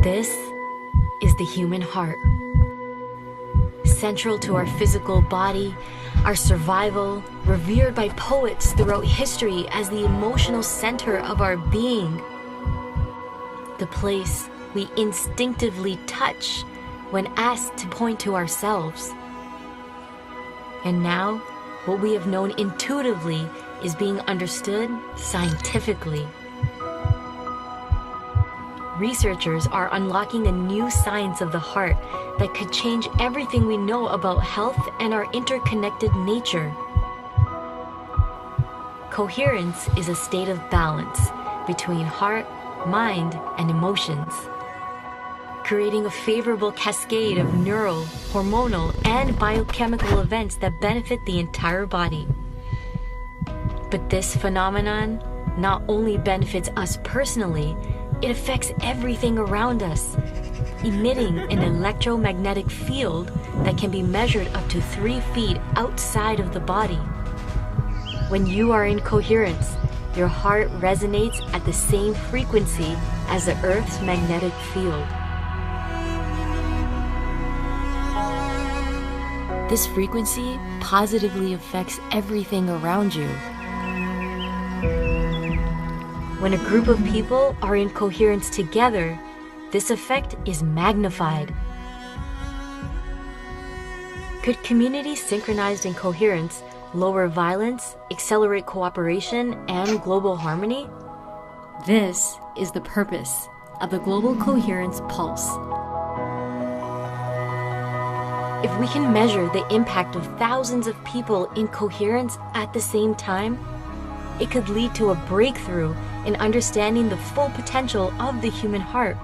This is the human heart. Central to our physical body, our survival, revered by poets throughout history as the emotional center of our being. The place we instinctively touch when asked to point to ourselves. And now, what we have known intuitively is being understood scientifically. Researchers are unlocking a new science of the heart that could change everything we know about health and our interconnected nature. Coherence is a state of balance between heart, mind, and emotions, creating a favorable cascade of neural, hormonal, and biochemical events that benefit the entire body. But this phenomenon not only benefits us personally, it affects everything around us, emitting an electromagnetic field that can be measured up to 3 feet outside of the body. When you are in coherence, your heart resonates at the same frequency as the Earth's magnetic field. This frequency positively affects everything around you. When a group of people are in coherence together, this effect is magnified. Could communities synchronized in coherence lower violence, accelerate cooperation, and global harmony? This is the purpose of the Global Coherence Pulse. If we can measure the impact of thousands of people in coherence at the same time, it could lead to a breakthrough in understanding the full potential of the human heart.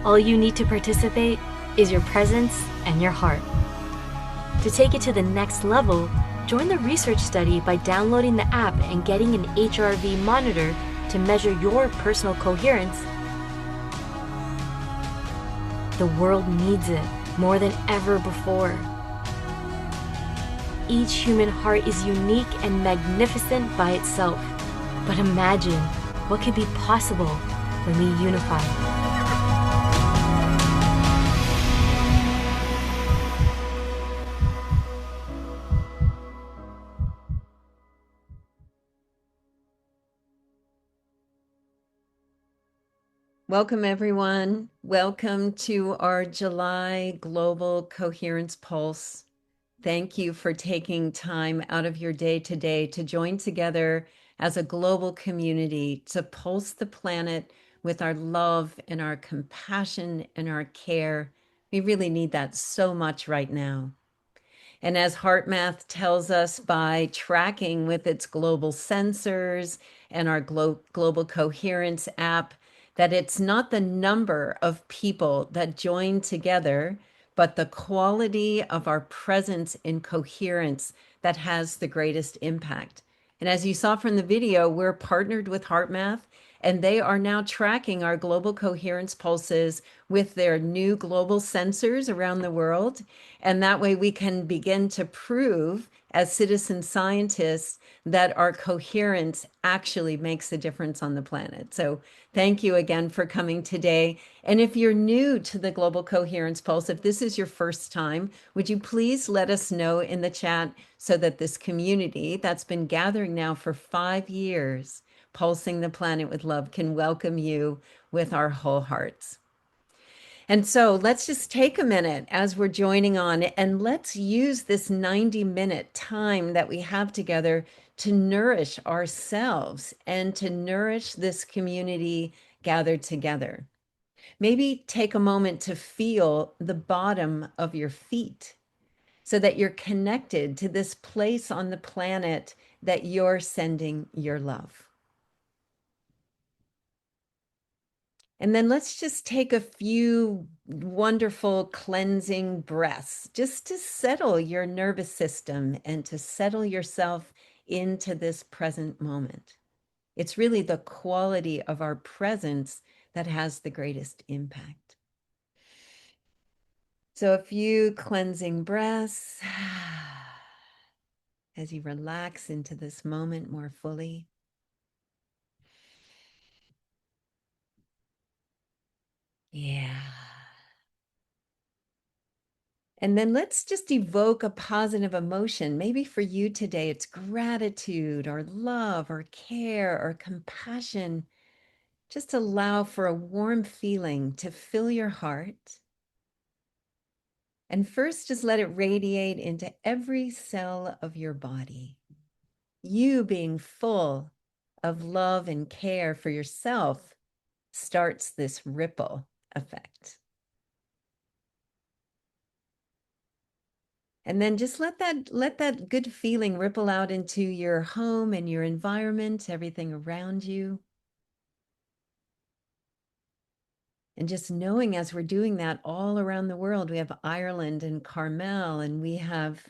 All you need to participate is your presence and your heart. To take it to the next level, join the research study by downloading the app and getting an HRV monitor to measure your personal coherence. The world needs it more than ever before. Each human heart is unique and magnificent by itself. But imagine what could be possible when we unify. Welcome, everyone. Welcome to our July Global Coherence Pulse. Thank you for taking time out of your day today to join together as a global community to pulse the planet with our love and our compassion and our care. We really need that so much right now. And as HeartMath tells us by tracking with its global sensors and our global coherence app, that it's not the number of people that join together, but the quality of our presence in coherence that has the greatest impact. And as you saw from the video, we're partnered with HeartMath, and they are now tracking our global coherence pulses with their new global sensors around the world. And that way we can begin to prove as citizen scientists that our coherence actually makes a difference on the planet. So thank you again for coming today. And if you're new to the Global Coherence Pulse, if this is your first time, would you please let us know in the chat so that this community that's been gathering now for 5 years, pulsing the planet with love, can welcome you with our whole hearts. And so let's just take a minute as we're joining on, and let's use this 90-minute time that we have together to nourish ourselves and to nourish this community gathered together. Maybe take a moment to feel the bottom of your feet so that you're connected to this place on the planet that you're sending your love. And then let's just take a few wonderful cleansing breaths just to settle your nervous system and to settle yourself into this present moment. It's really the quality of our presence that has the greatest impact. So a few cleansing breaths as you relax into this moment more fully. Yeah. And then let's just evoke a positive emotion. Maybe for you today, it's gratitude or love or care or compassion. Just allow for a warm feeling to fill your heart. And first, just let it radiate into every cell of your body. You being full of love and care for yourself starts this ripple effect. And then just let that good feeling ripple out into your home and your environment, everything around you. And just knowing as we're doing that all around the world, we have Ireland and Carmel, and we have,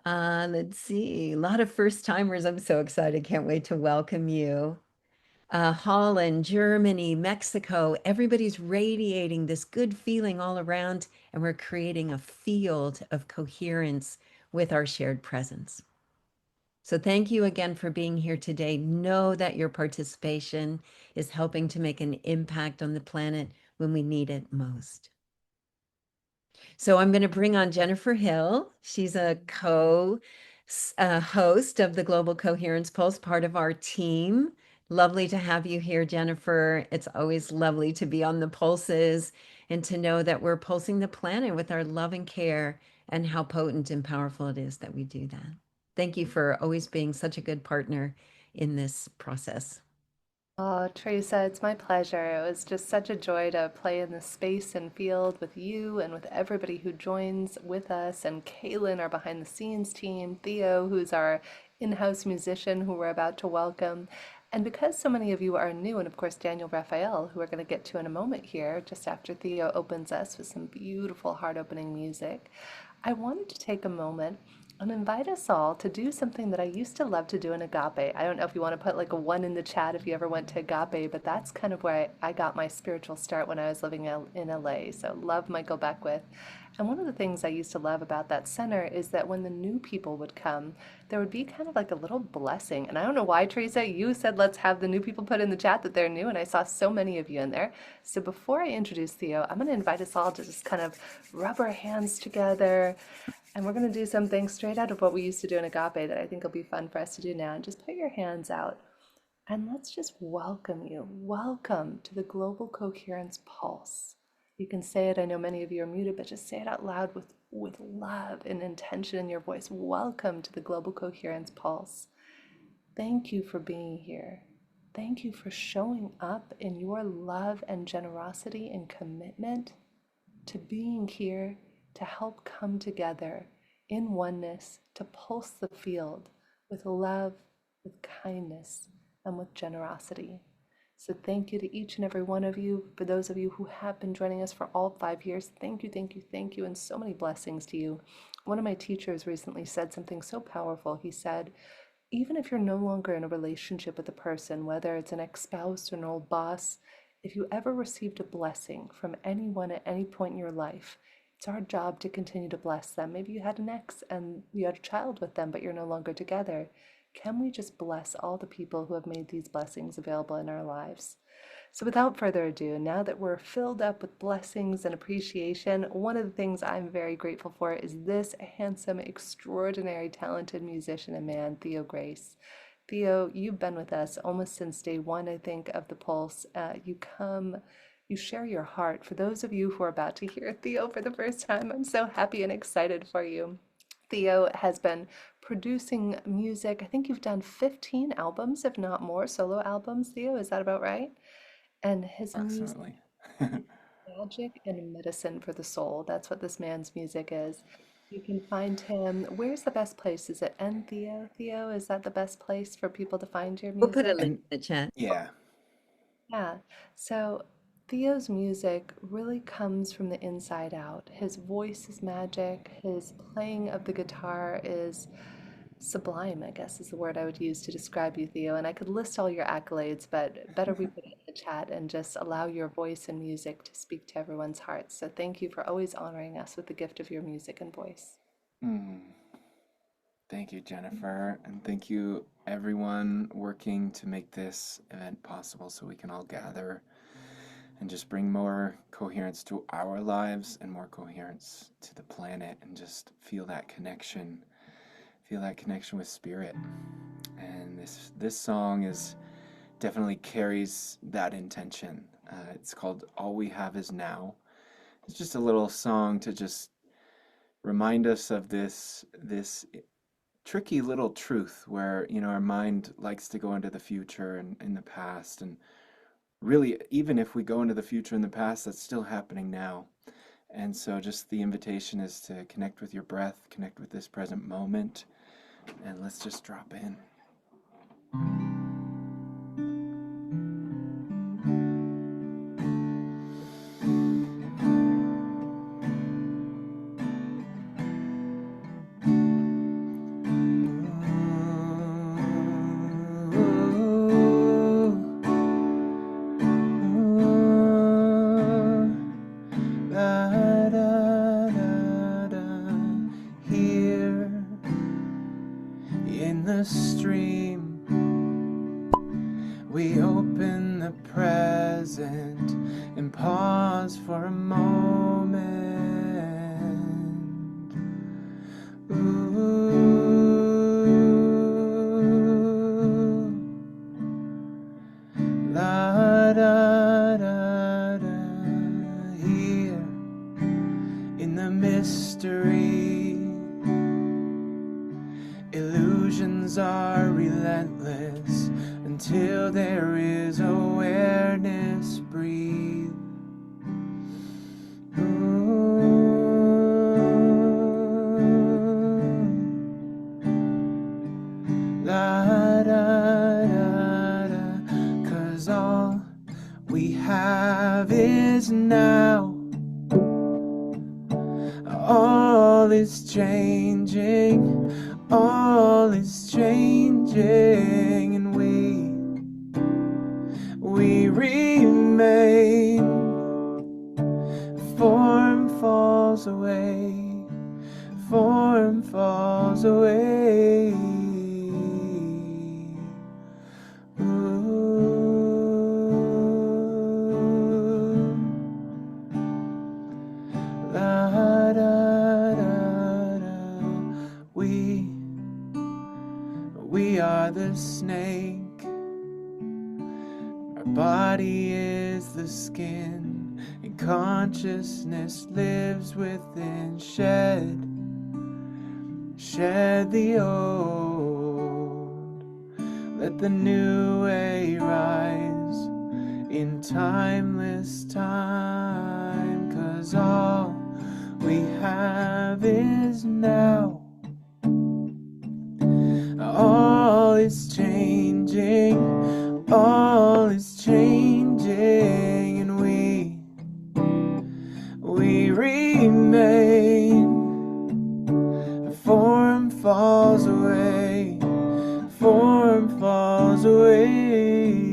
let's see, a lot of first timers. I'm so excited. Can't wait to welcome you. Holland, Germany, Mexico, everybody's radiating this good feeling all around, and we're creating a field of coherence with our shared presence. So thank you again for being here today. Know that your participation is helping to make an impact on the planet when we need it most. So I'm going to bring on Jennifer Hill. She's a host of the Global Coherence Pulse, part of our team. Lovely to have you here, Jennifer. It's always lovely to be on the pulses and to know that we're pulsing the planet with our love and care, and how potent and powerful it is that we do that. Thank you for always being such a good partner in this process. Oh, Teresa, it's my pleasure. It was just such a joy to play in this space and field with you and with everybody who joins with us, and Kaylin, our behind the scenes team, Theo, who's our in-house musician who we're about to welcome. And because so many of you are new, and of course Daniel Raphael, who we're going to get to in a moment here, just after Theo opens us with some beautiful heart-opening music, I wanted to take a moment and invite us all to do something that I used to love to do in Agape. I don't know if you want to put like a one in the chat if you ever went to Agape, but that's kind of where I got my spiritual start when I was living in LA. So love Michael Beckwith. And one of the things I used to love about that center is that when the new people would come, there would be kind of like a little blessing. And I don't know why, Teresa, you said let's have the new people put in the chat that they're new, and I saw so many of you in there. So before I introduce Theo, I'm going to invite us all to just kind of rub our hands together, and we're going to do something straight out of what we used to do in Agape that I think will be fun for us to do now. And just put your hands out and let's just welcome you. Welcome to the Global Coherence Pulse. You can say it. I know many of you are muted, but just say it out loud with love and intention in your voice. Welcome to the Global Coherence Pulse. Thank you for being here. Thank you for showing up in your love and generosity and commitment to being here to help come together in oneness, to pulse the field with love, with kindness, and with generosity. So thank you to each and every one of you. For those of you who have been joining us for all 5 years, thank you, thank you, thank you, and so many blessings to you. One of my teachers recently said something so powerful. He said, even if you're no longer in a relationship with a person, whether it's an ex-spouse or an old boss, if you ever received a blessing from anyone at any point in your life, it's our job to continue to bless them. Maybe you had an ex and you had a child with them, but you're no longer together. Can we just bless all the people who have made these blessings available in our lives? So, without further ado, now that we're filled up with blessings and appreciation, one of the things I'm very grateful for is this handsome, extraordinary, talented musician and man, Theo Grace. Theo, you've been with us almost since day one, I think, of the Pulse. You share your heart. For those of you who are about to hear Theo for the first time, I'm so happy and excited for you. Theo has been producing music. I think you've done 15 albums, if not more, solo albums, Theo. Is that about right? And his music Approximately. is magic and medicine for the soul. That's what this man's music is. You can find him. Where's the best place? Is it N Theo? Theo, is that the best place for people to find your We'll put a music? link And in the chat. yeah, Yeah. So Theo's music really comes from the inside out. His voice is magic. His playing of the guitar is sublime, I guess is the word I would use to describe you, Theo. And I could list all your accolades, but better we put it in the chat and just allow your voice and music to speak to everyone's hearts. So thank you for always honoring us with the gift of your music and voice. mm, thank you, Jennifer. And thank you, everyone working to make this event possible so we can all gather and just bring more coherence to our lives and more coherence to the planet, and just feel that connection with spirit. And this song definitely carries that intention. It's called All We Have Is Now. It's just a little song to just remind us of this tricky little truth where, our mind likes to go into the future and in the past, and really, even if we go into the future and the past, that's still happening now. And so just the invitation is to connect with your breath, connect with this present moment, and let's just drop in. We open the present and pause for a moment. La da da da, here in the mystery. Illusions are relentless until there is awareness. Breathe. La da da da, 'cause all we have is now. All is changing, all is changing, and we remain. Form falls away, form falls away. La da da da. We are the snake. Our body is the skin, and consciousness lives within. Shed the old. Let the new way rise in timeless time, 'cause all we have is now. All is changing, all is changing, and we remain. Form falls away, form falls away.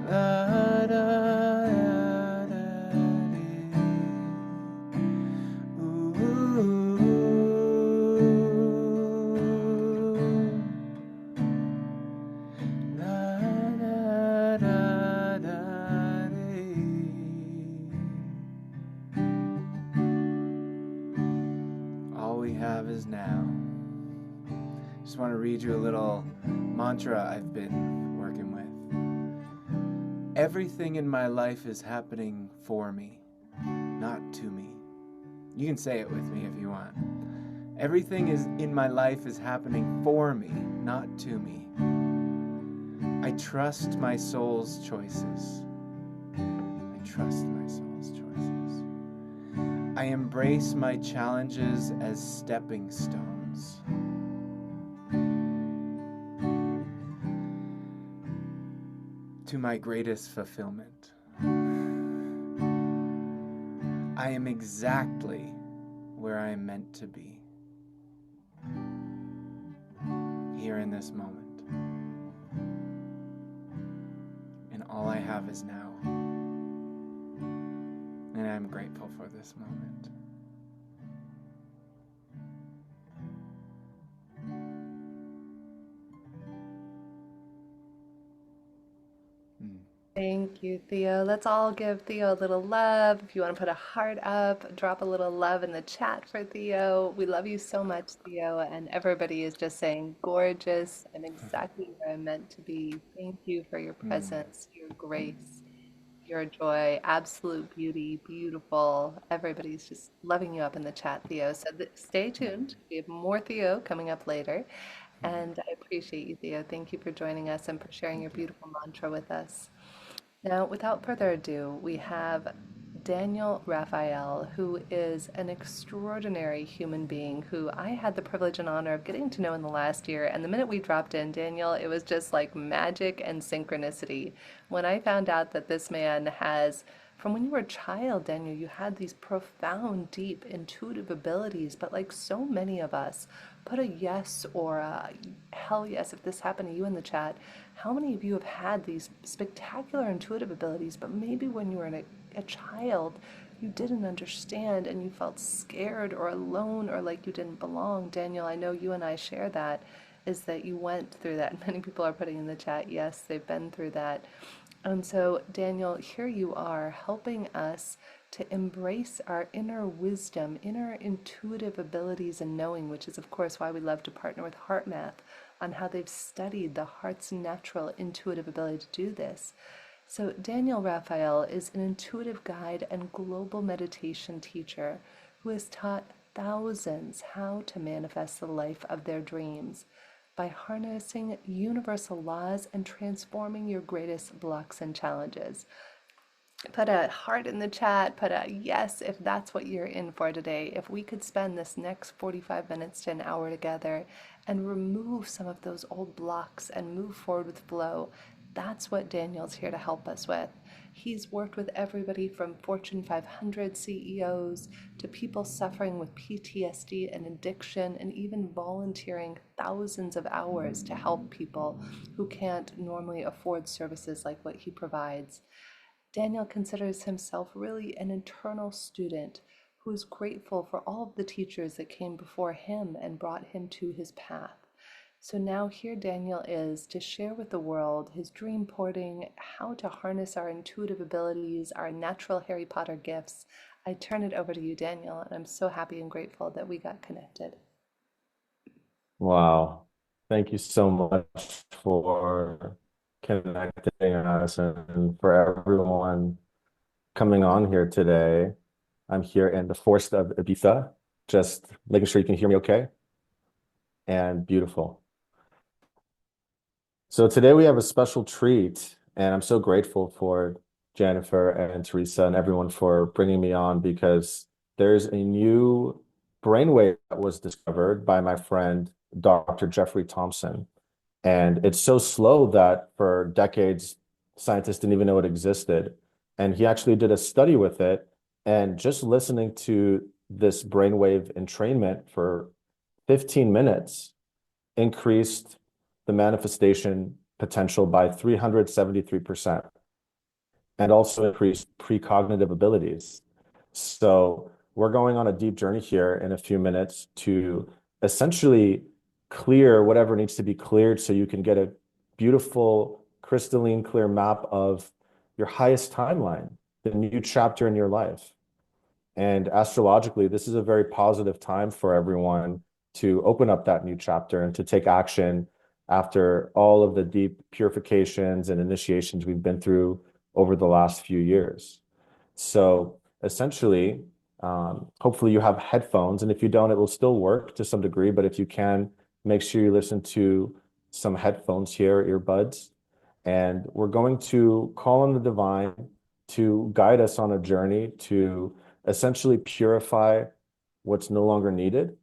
La da da da da da da. All we have is now. Just want to read you a little mantra I've been working with. Everything in my life is happening for me, not to me. You can say it with me if you want. Everything in my life is happening for me, not to me. I trust my soul's choices. I trust my soul's choices. I embrace my challenges as stepping stones. To my greatest fulfillment. I am exactly where I am meant to be, here in this moment. And all I have is now. And I'm grateful for this moment. Mm. Thank you, Theo. Let's all give Theo a little love. If you want to put a heart up, drop a little love in the chat for Theo. We love you so much, Theo. And everybody is just saying, gorgeous. I'm exactly where I'm meant to be. Thank you for your Mm. presence, your grace, your joy, absolute beauty, beautiful. Everybody's just loving you up in the chat, Theo. So stay tuned. We have more Theo coming up later. And I appreciate you, Theo. Thank you for joining us and for sharing your Thank you. beautiful mantra with us. Now, without further ado, we have Daniel Raphael, who is an extraordinary human being who I had the privilege and honor of getting to know in the last year. And the minute we dropped in, Daniel, it was just like magic and synchronicity. When I found out that this man has, from when you were a child, Daniel, you had these profound, deep, intuitive abilities, but like so many of us, put a yes or a hell yes if this happened to you in the chat. How many of you have had these spectacular intuitive abilities, but maybe when you were a child, you didn't understand and you felt scared or alone or like you didn't belong? Daniel, I know you and I share that, is that you went through that. Many people are putting in the chat, yes, they've been through that. And so, Daniel, here you are helping us to embrace our inner wisdom, inner intuitive abilities and knowing, which is, of course, why we love to partner with Heart Math on how they've studied the heart's natural intuitive ability to do this. So, Daniel Raphael is an intuitive guide and global meditation teacher who has taught thousands how to manifest the life of their dreams by harnessing universal laws and transforming your greatest blocks and challenges. Put a heart in the chat, put a yes if that's what you're in for today. If we could spend this next 45 minutes to an hour together and remove some of those old blocks and move forward with flow, that's what Daniel's here to help us with. He's worked with everybody from Fortune 500 CEOs to people suffering with PTSD and addiction, and even volunteering thousands of hours to help people who can't normally afford services like what he provides. Daniel considers himself really an eternal student who is grateful for all of the teachers that came before him and brought him to his path. So now here Daniel is to share with the world his dreamporting, how to harness our intuitive abilities, our natural Harry Potter gifts. I turn it over to you, Daniel, and I'm so happy and grateful that we got connected. Wow. Thank you so much for connecting us and for everyone coming on here today. I'm here in the forest of Ibiza, just making sure you can hear me okay. And beautiful. So today we have a special treat, and I'm so grateful for Jennifer and Teresa and everyone for bringing me on, because there's a new brainwave that was discovered by my friend, Dr. Jeffrey Thompson. And it's so slow that for decades, scientists didn't even know it existed. And he actually did a study with it. And just listening to this brainwave entrainment for 15 minutes increased the manifestation potential by 373%, and also increased precognitive abilities. So we're going on a deep journey here in a few minutes to essentially clear whatever needs to be cleared so you can get a beautiful, crystalline, clear map of your highest timeline, the new chapter in your life. And astrologically, this is a very positive time for everyone to open up that new chapter and to take action after all of the deep purifications and initiations we've been through over the last few years. So essentially, hopefully you have headphones, and if you don't, it will still work to some degree, but if you can, make sure you listen to some headphones here, earbuds, and we're going to call on the divine to guide us on a journey to essentially purify what's no longer needed.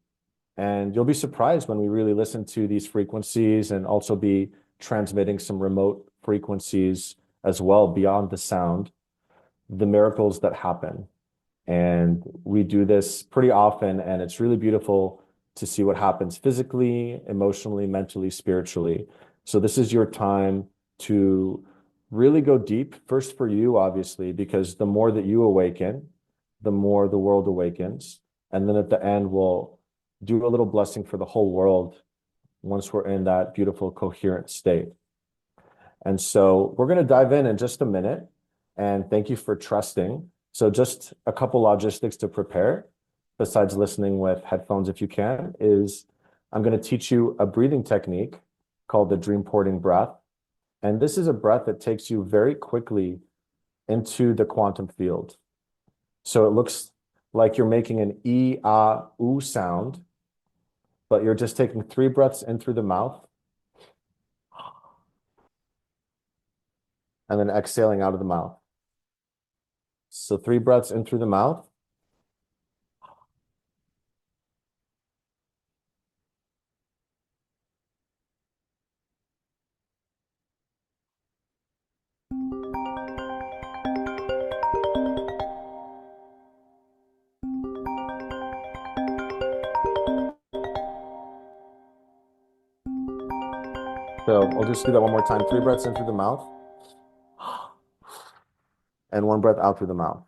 And you'll be surprised when we really listen to these frequencies, and also be transmitting some remote frequencies as well beyond the sound, the miracles that happen. And we do this pretty often, and it's really beautiful to see what happens physically, emotionally, mentally, spiritually. So this is your time to really go deep, first for you, obviously, because the more that you awaken, the more the world awakens. And then at the end, we'll do a little blessing for the whole world once we're in that beautiful, coherent state. And so we're going to dive in just a minute. And thank you for trusting. So just a couple logistics to prepare, besides listening with headphones if you can, is I'm going to teach you a breathing technique called the Dreamporting breath. And this is a breath that takes you very quickly into the quantum field. So it looks like you're making an E, ah, oo sound, but you're just taking 3 breaths in through the mouth and then exhaling out of the mouth. So 3 breaths in through the mouth. So I'll just do that one more time. 3 breaths in through the mouth and 1 breath out through the mouth.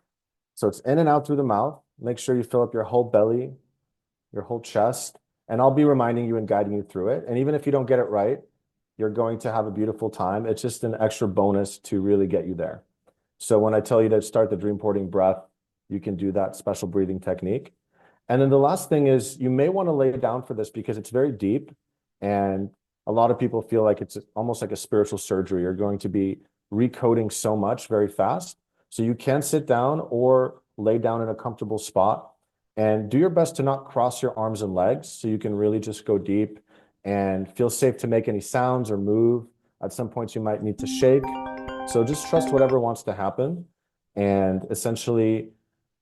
So it's in and out through the mouth. Make sure you fill up your whole belly, your whole chest, and I'll be reminding you and guiding you through it. And even if you don't get it right, you're going to have a beautiful time. It's just an extra bonus to really get you there. So when I tell you to start the Dreamporting breath, you can do that special breathing technique. And then the last thing is you may want to lay down for this because it's very deep. And a lot of people feel like it's almost like a spiritual surgery. You're going to be recoding so much very fast. So you can sit down or lay down in a comfortable spot and do your best to not cross your arms and legs so you can really just go deep and feel safe to make any sounds or move. At some points you might need to shake. So just trust whatever wants to happen. And essentially,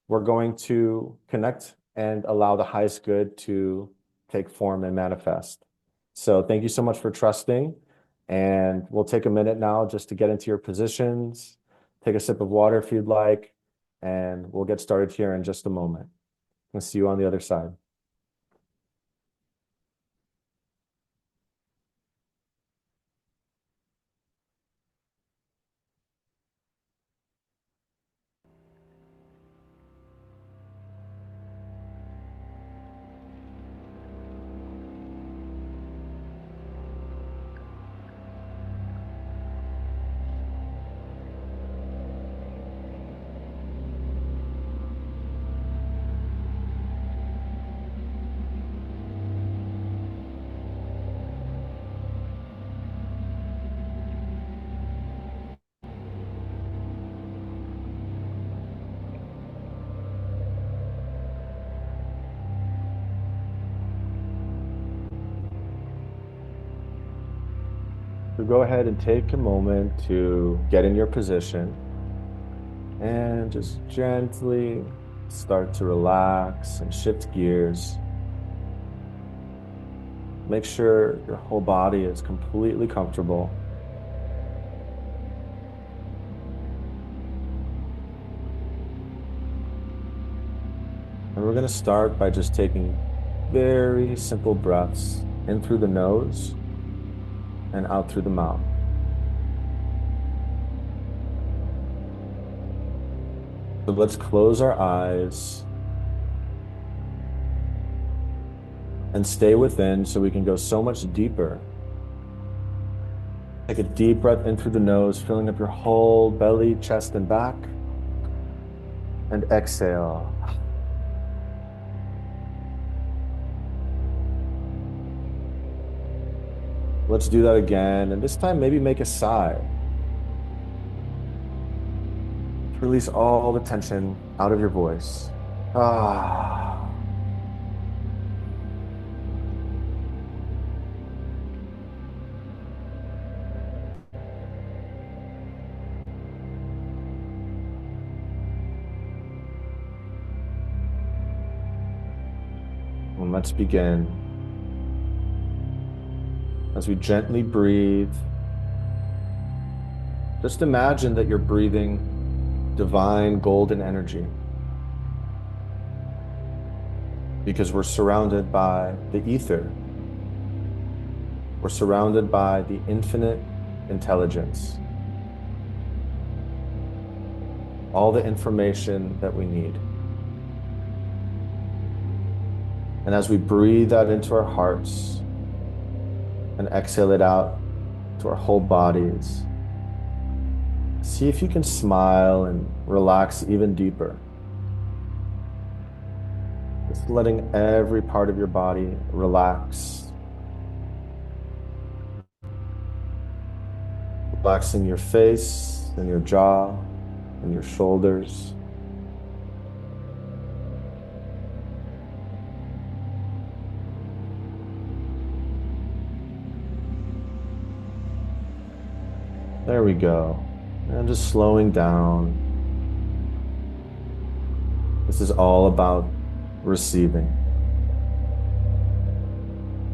we're going to connect and allow the highest good to take form and manifest. So thank you so much for trusting. And we'll take a minute now just to get into your positions. Take a sip of water if you'd like. And we'll get started here in just a moment. I'll see you on the other side. So go ahead and take a moment to get in your position and just gently start to relax and shift gears. Make sure your whole body is completely comfortable. And we're going to start by just taking very simple breaths in through the nose and out through the mouth. So let's close our eyes and stay within so we can go so much deeper. Take a deep breath in through the nose, filling up your whole belly, chest, and back. And exhale. Let's do that again. And this time, maybe make a sigh. Release all the tension out of your voice. Ah. And let's begin. As we gently breathe, just imagine that you're breathing divine golden energy, because we're surrounded by the ether. We're surrounded by the infinite intelligence, all the information that we need. And as we breathe that into our hearts and exhale it out to our whole bodies, See if you can smile and relax even deeper. Just letting every part of your body relax. Relaxing your face and your jaw and your shoulders. There we go. And just slowing down. This is all about receiving.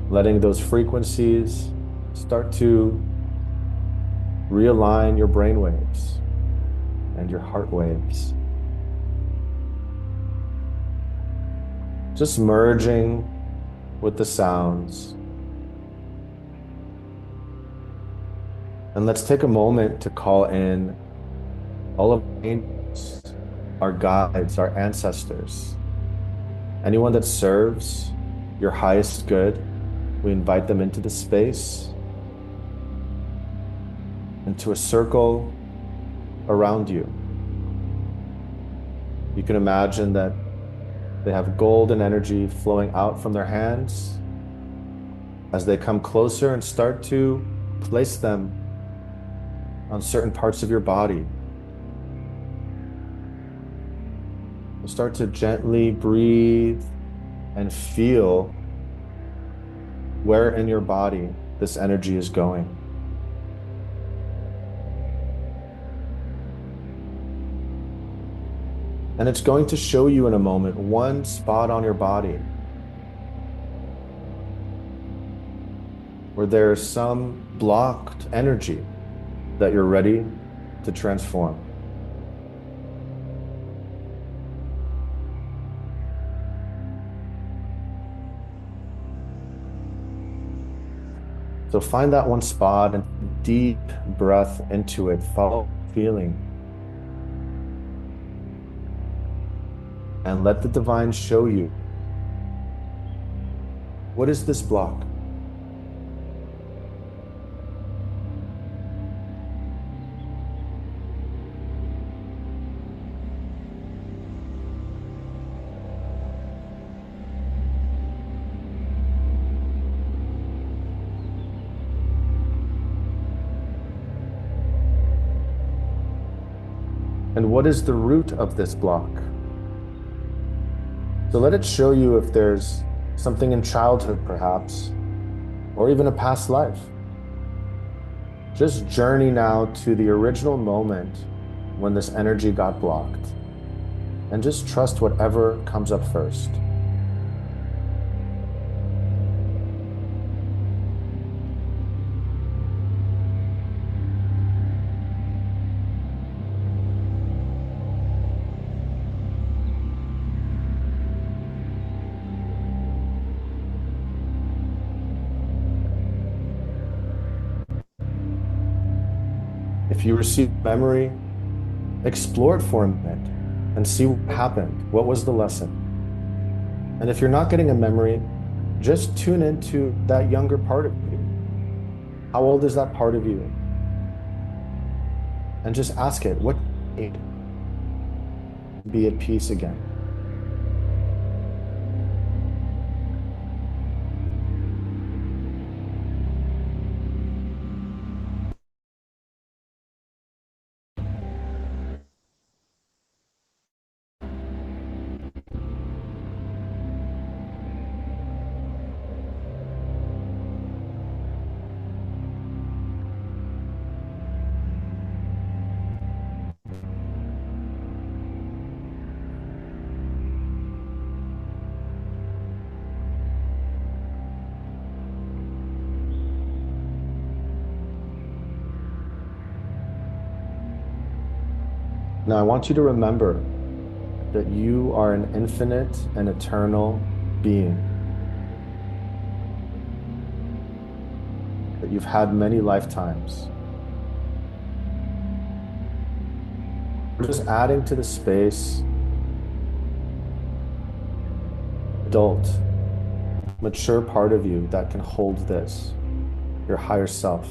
Letting those frequencies start to realign your brain waves and your heart waves. Just merging with the sounds. And let's take a moment to call in all of our angels, our guides, our ancestors, anyone that serves your highest good. We invite them into the space, into a circle around you. You can imagine that they have golden energy flowing out from their hands as they come closer and start to place them on certain parts of your body. Start to gently breathe and feel where in your body this energy is going. And it's going to show you in a moment one spot on your body where there's some blocked energy that you're ready to transform. So find that one spot and deep breath into it. Follow the feeling. And let the divine show you, what is this block? And what is the root of this block? So let it show you if there's something in childhood, perhaps, or even a past life. Just journey now to the original moment when this energy got blocked, and just trust whatever comes up first. If you receive memory, explore it for a minute and see what happened. What was the lesson? And if you're not getting a memory, just tune into that younger part of you. How old is that part of you? And just ask it, what do you need to be at peace again? Now, I want you to remember that you are an infinite and eternal being, that you've had many lifetimes. We're just adding to the space, adult, mature part of you that can hold this, your higher self.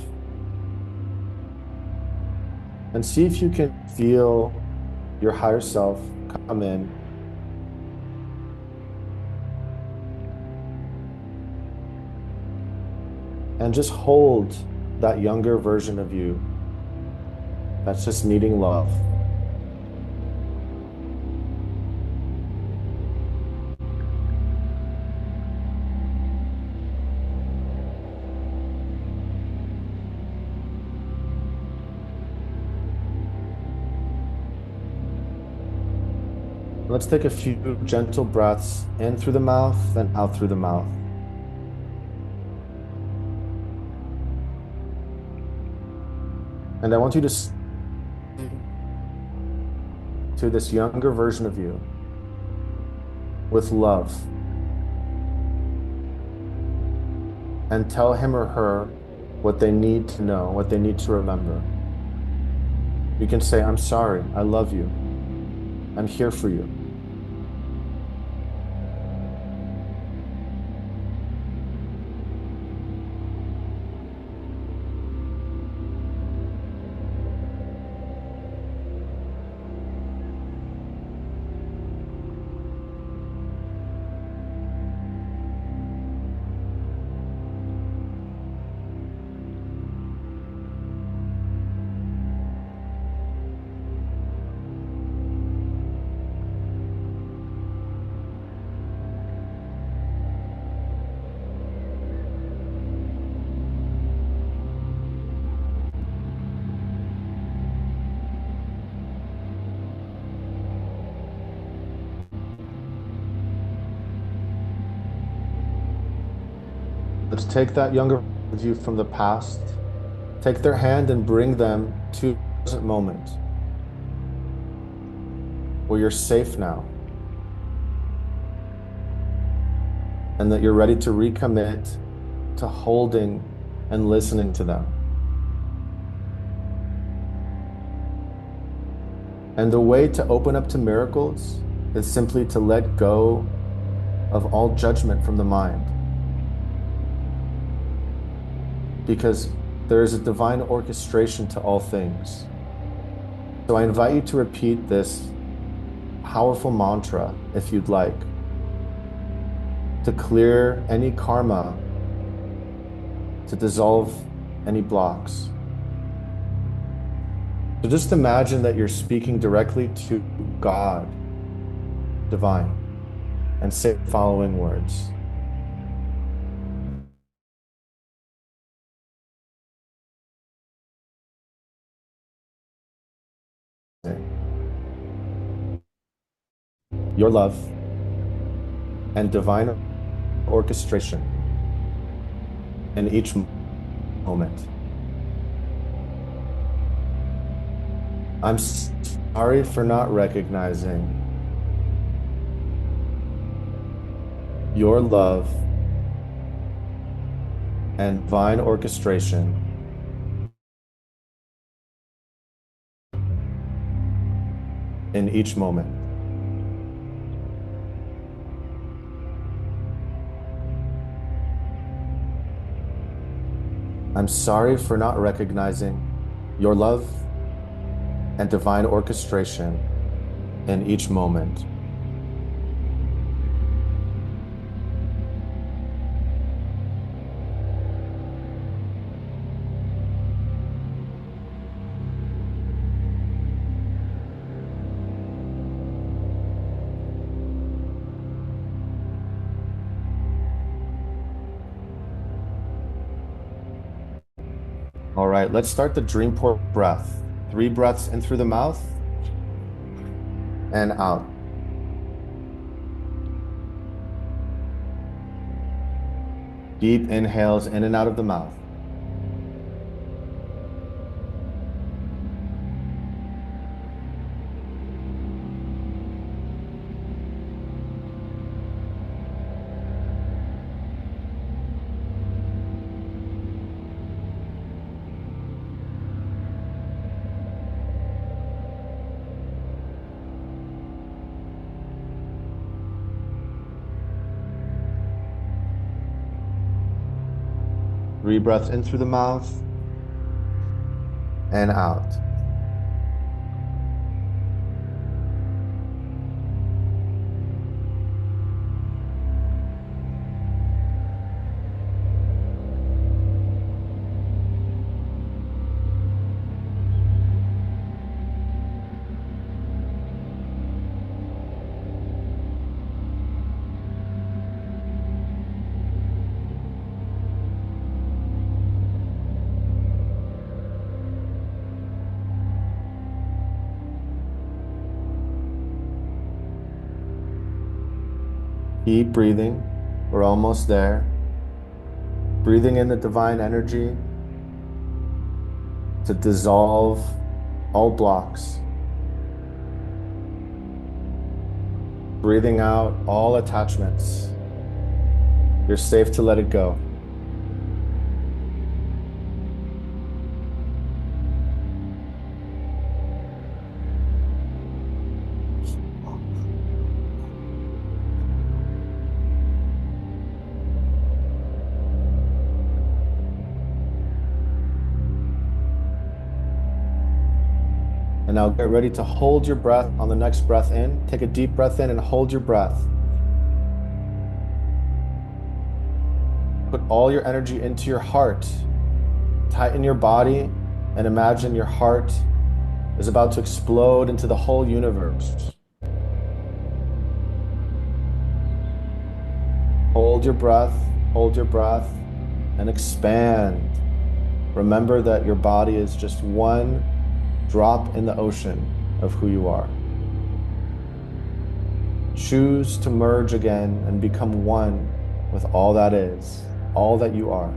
And see if you can feel your higher self come in and just hold that younger version of you that's just needing love. Let's take a few gentle breaths in through the mouth and out through the mouth. And I want you to this younger version of you with love and tell him or her what they need to know, what they need to remember. You can say, I'm sorry, I love you, I'm here for you. Let's take that younger view from the past, take their hand and bring them to the present moment where you're safe now and that you're ready to recommit to holding and listening to them. And the way to open up to miracles is simply to let go of all judgment from the mind. Because there is a divine orchestration to all things. So I invite you to repeat this powerful mantra, if you'd like, to clear any karma, to dissolve any blocks. So just imagine that you're speaking directly to God, divine, and say the following words. Your love and divine orchestration in each moment. I'm sorry for not recognizing your love and divine orchestration in each moment. I'm sorry for not recognizing your love and divine orchestration in each moment. All right, let's start the Dreamport breath. 3 breaths in through the mouth and out. Deep inhales in and out of the mouth. Three breaths in through the mouth and out. Keep breathing. We're almost there. Breathing in the divine energy to dissolve all blocks. Breathing out all attachments. You're safe to let it go. And now get ready to hold your breath on the next breath in. Take a deep breath in and hold your breath. Put all your energy into your heart. Tighten your body and imagine your heart is about to explode into the whole universe. Hold your breath, and expand. Remember that your body is just one drop in the ocean of who you are. Choose to merge again and become one with all that is, all that you are.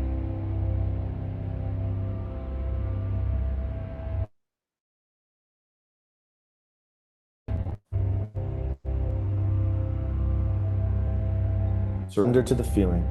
Surrender to the feeling.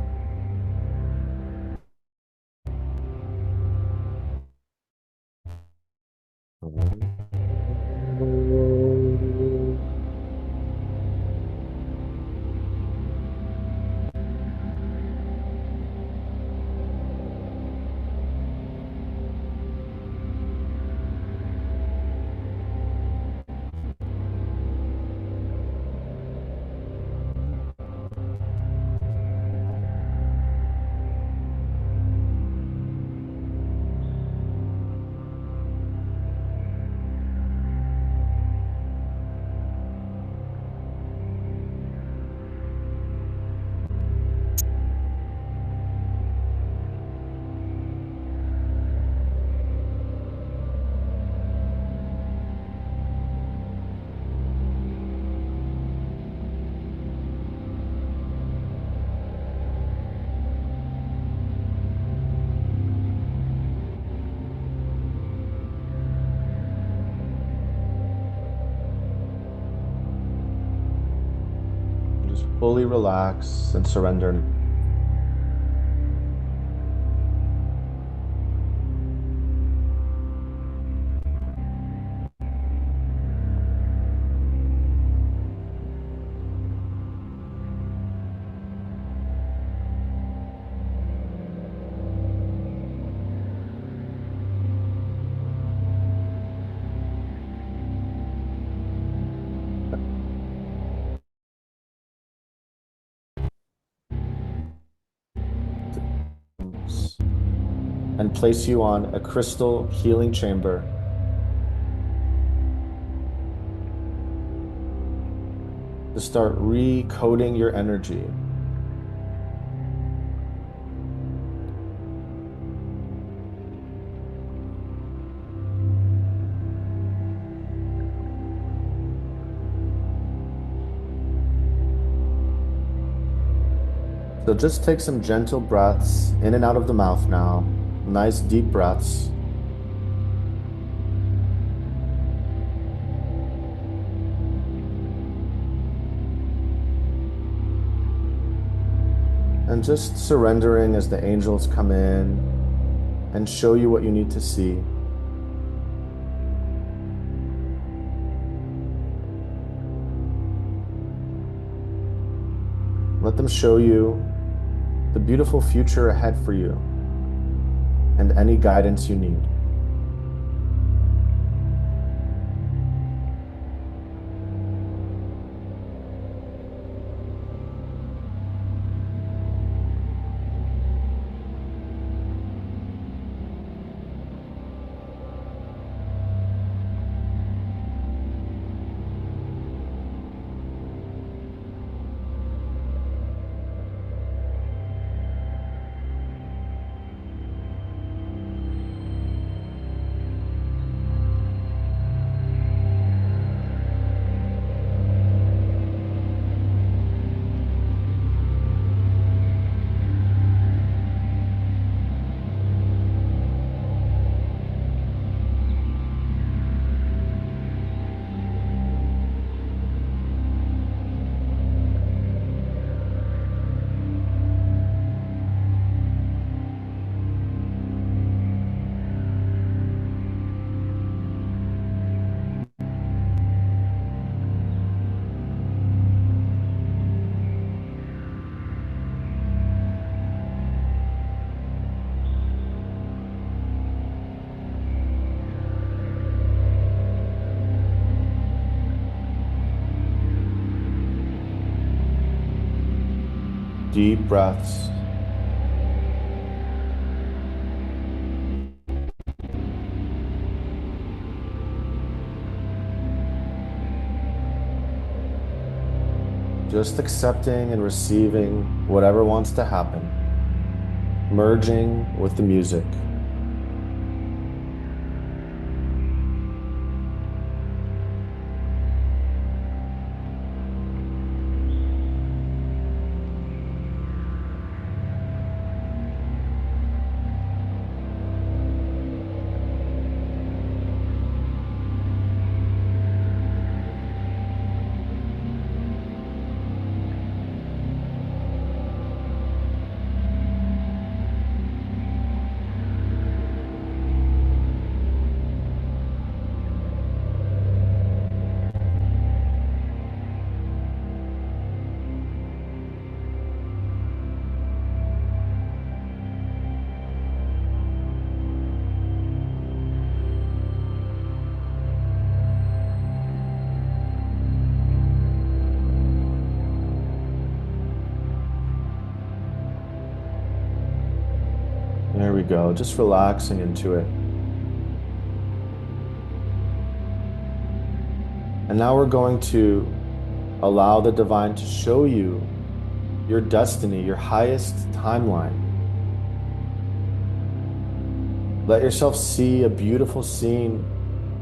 Just fully relax and surrender. And place you on a crystal healing chamber. To start recoding your energy. So just take some gentle breaths in and out of the mouth now. Nice deep breaths. And just surrendering as the angels come in and show you what you need to see. Let them show you the beautiful future ahead for you and any guidance you need. deep breaths. Just accepting and receiving whatever wants to happen, merging with the music. There we go, just relaxing into it. And now we're going to allow the divine to show you your destiny, your highest timeline. Let yourself see a beautiful scene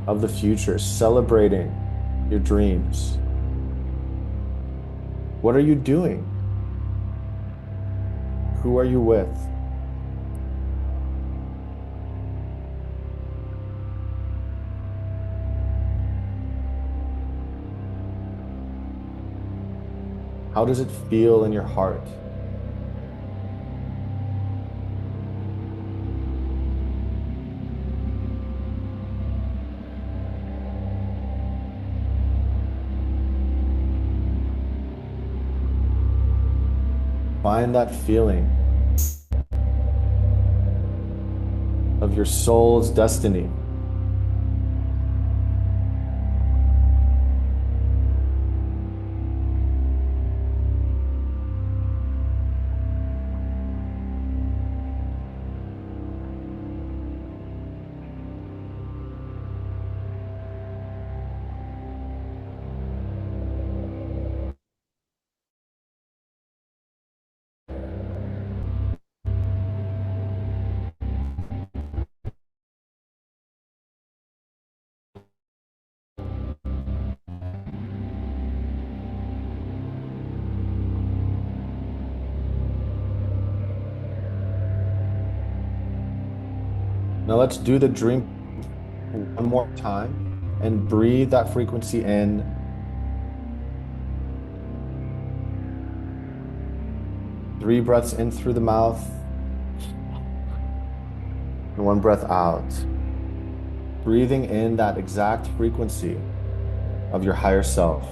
of the future, celebrating your dreams. What are you doing? Who are you with? How does it feel in your heart? Find that feeling of your soul's destiny. Now let's do the dream one more time and breathe that frequency in. Three breaths in through the mouth and one breath out. Breathing in that exact frequency of your higher self.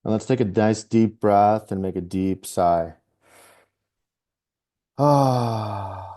And let's take a nice deep breath and make a deep sigh. Ah.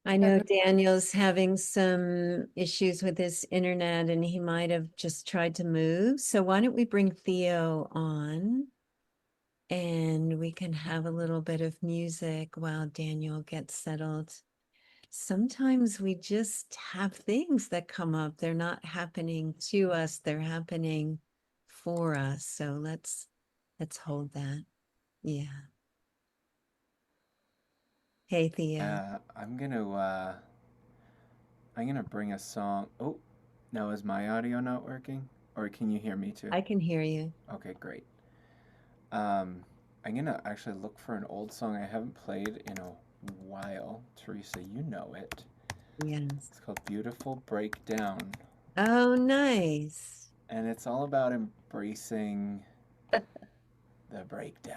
I know Daniel's having some issues with his internet and he might have just tried to move. So why don't we bring Theo on and we can have a little bit of music while Daniel gets settled. Sometimes we just have things that come up. They're not happening to us, they're happening for us. So let's hold that. Yeah. Hey Theo. I'm gonna bring a song. Oh, now is my audio not working? Or can you hear me too? I can hear you. Okay, great. Um, I'm gonna actually look for an old song I haven't played in a while. Teresa, you know it. Yes. It's called Beautiful Breakdown. Oh, nice. And it's all about embracing the breakdown.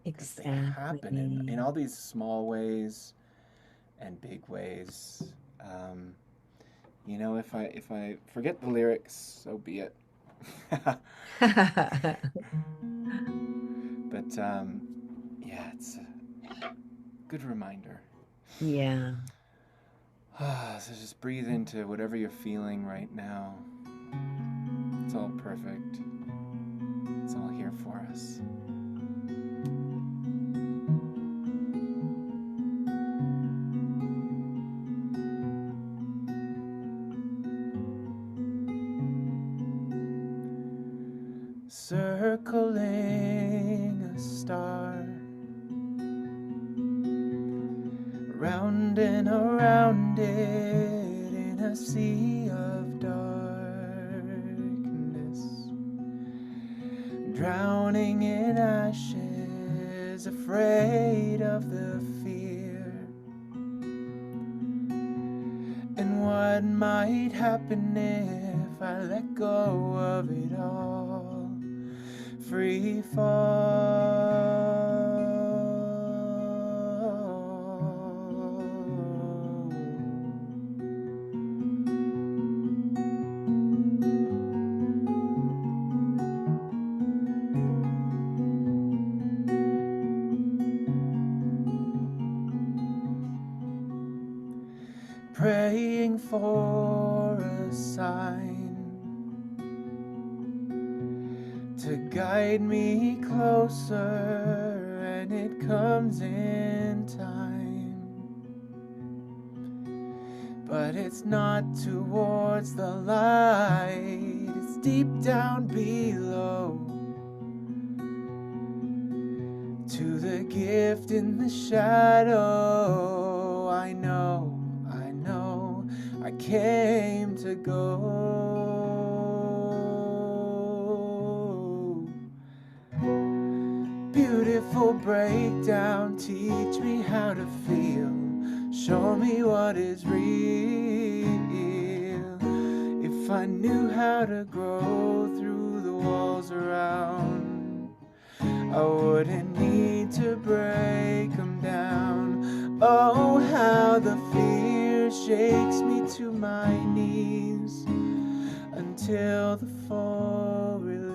Because they happen in Exactly. all these small ways and big ways. You know, if I forget the lyrics, so be it. But yeah, it's a good reminder. Yeah. So just breathe into whatever you're feeling right now. It's all perfect. It's all here for us. Circling a star, round and around it in a sea of darkness, drowning in ashes, afraid of the fear and what might happen if I let go of it all. Free fall. Praying for a sign to guide me closer, and it comes in time, but it's not towards the light, it's deep down below, to the gift in the shadow. I know I came to go. Beautiful breakdown, teach me how to feel, show me what is real. If I knew how to grow through the walls around, I wouldn't need to break them down. Oh, how the fear shakes me to my knees until the full release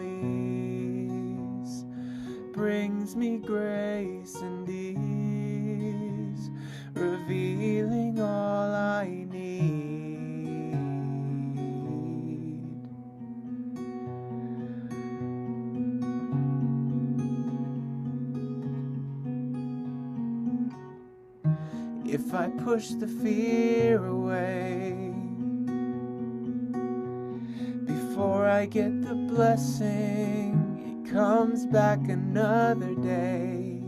brings me grace and ease, revealing all I need. if I push the fear away, before I get the blessing, it comes back another day.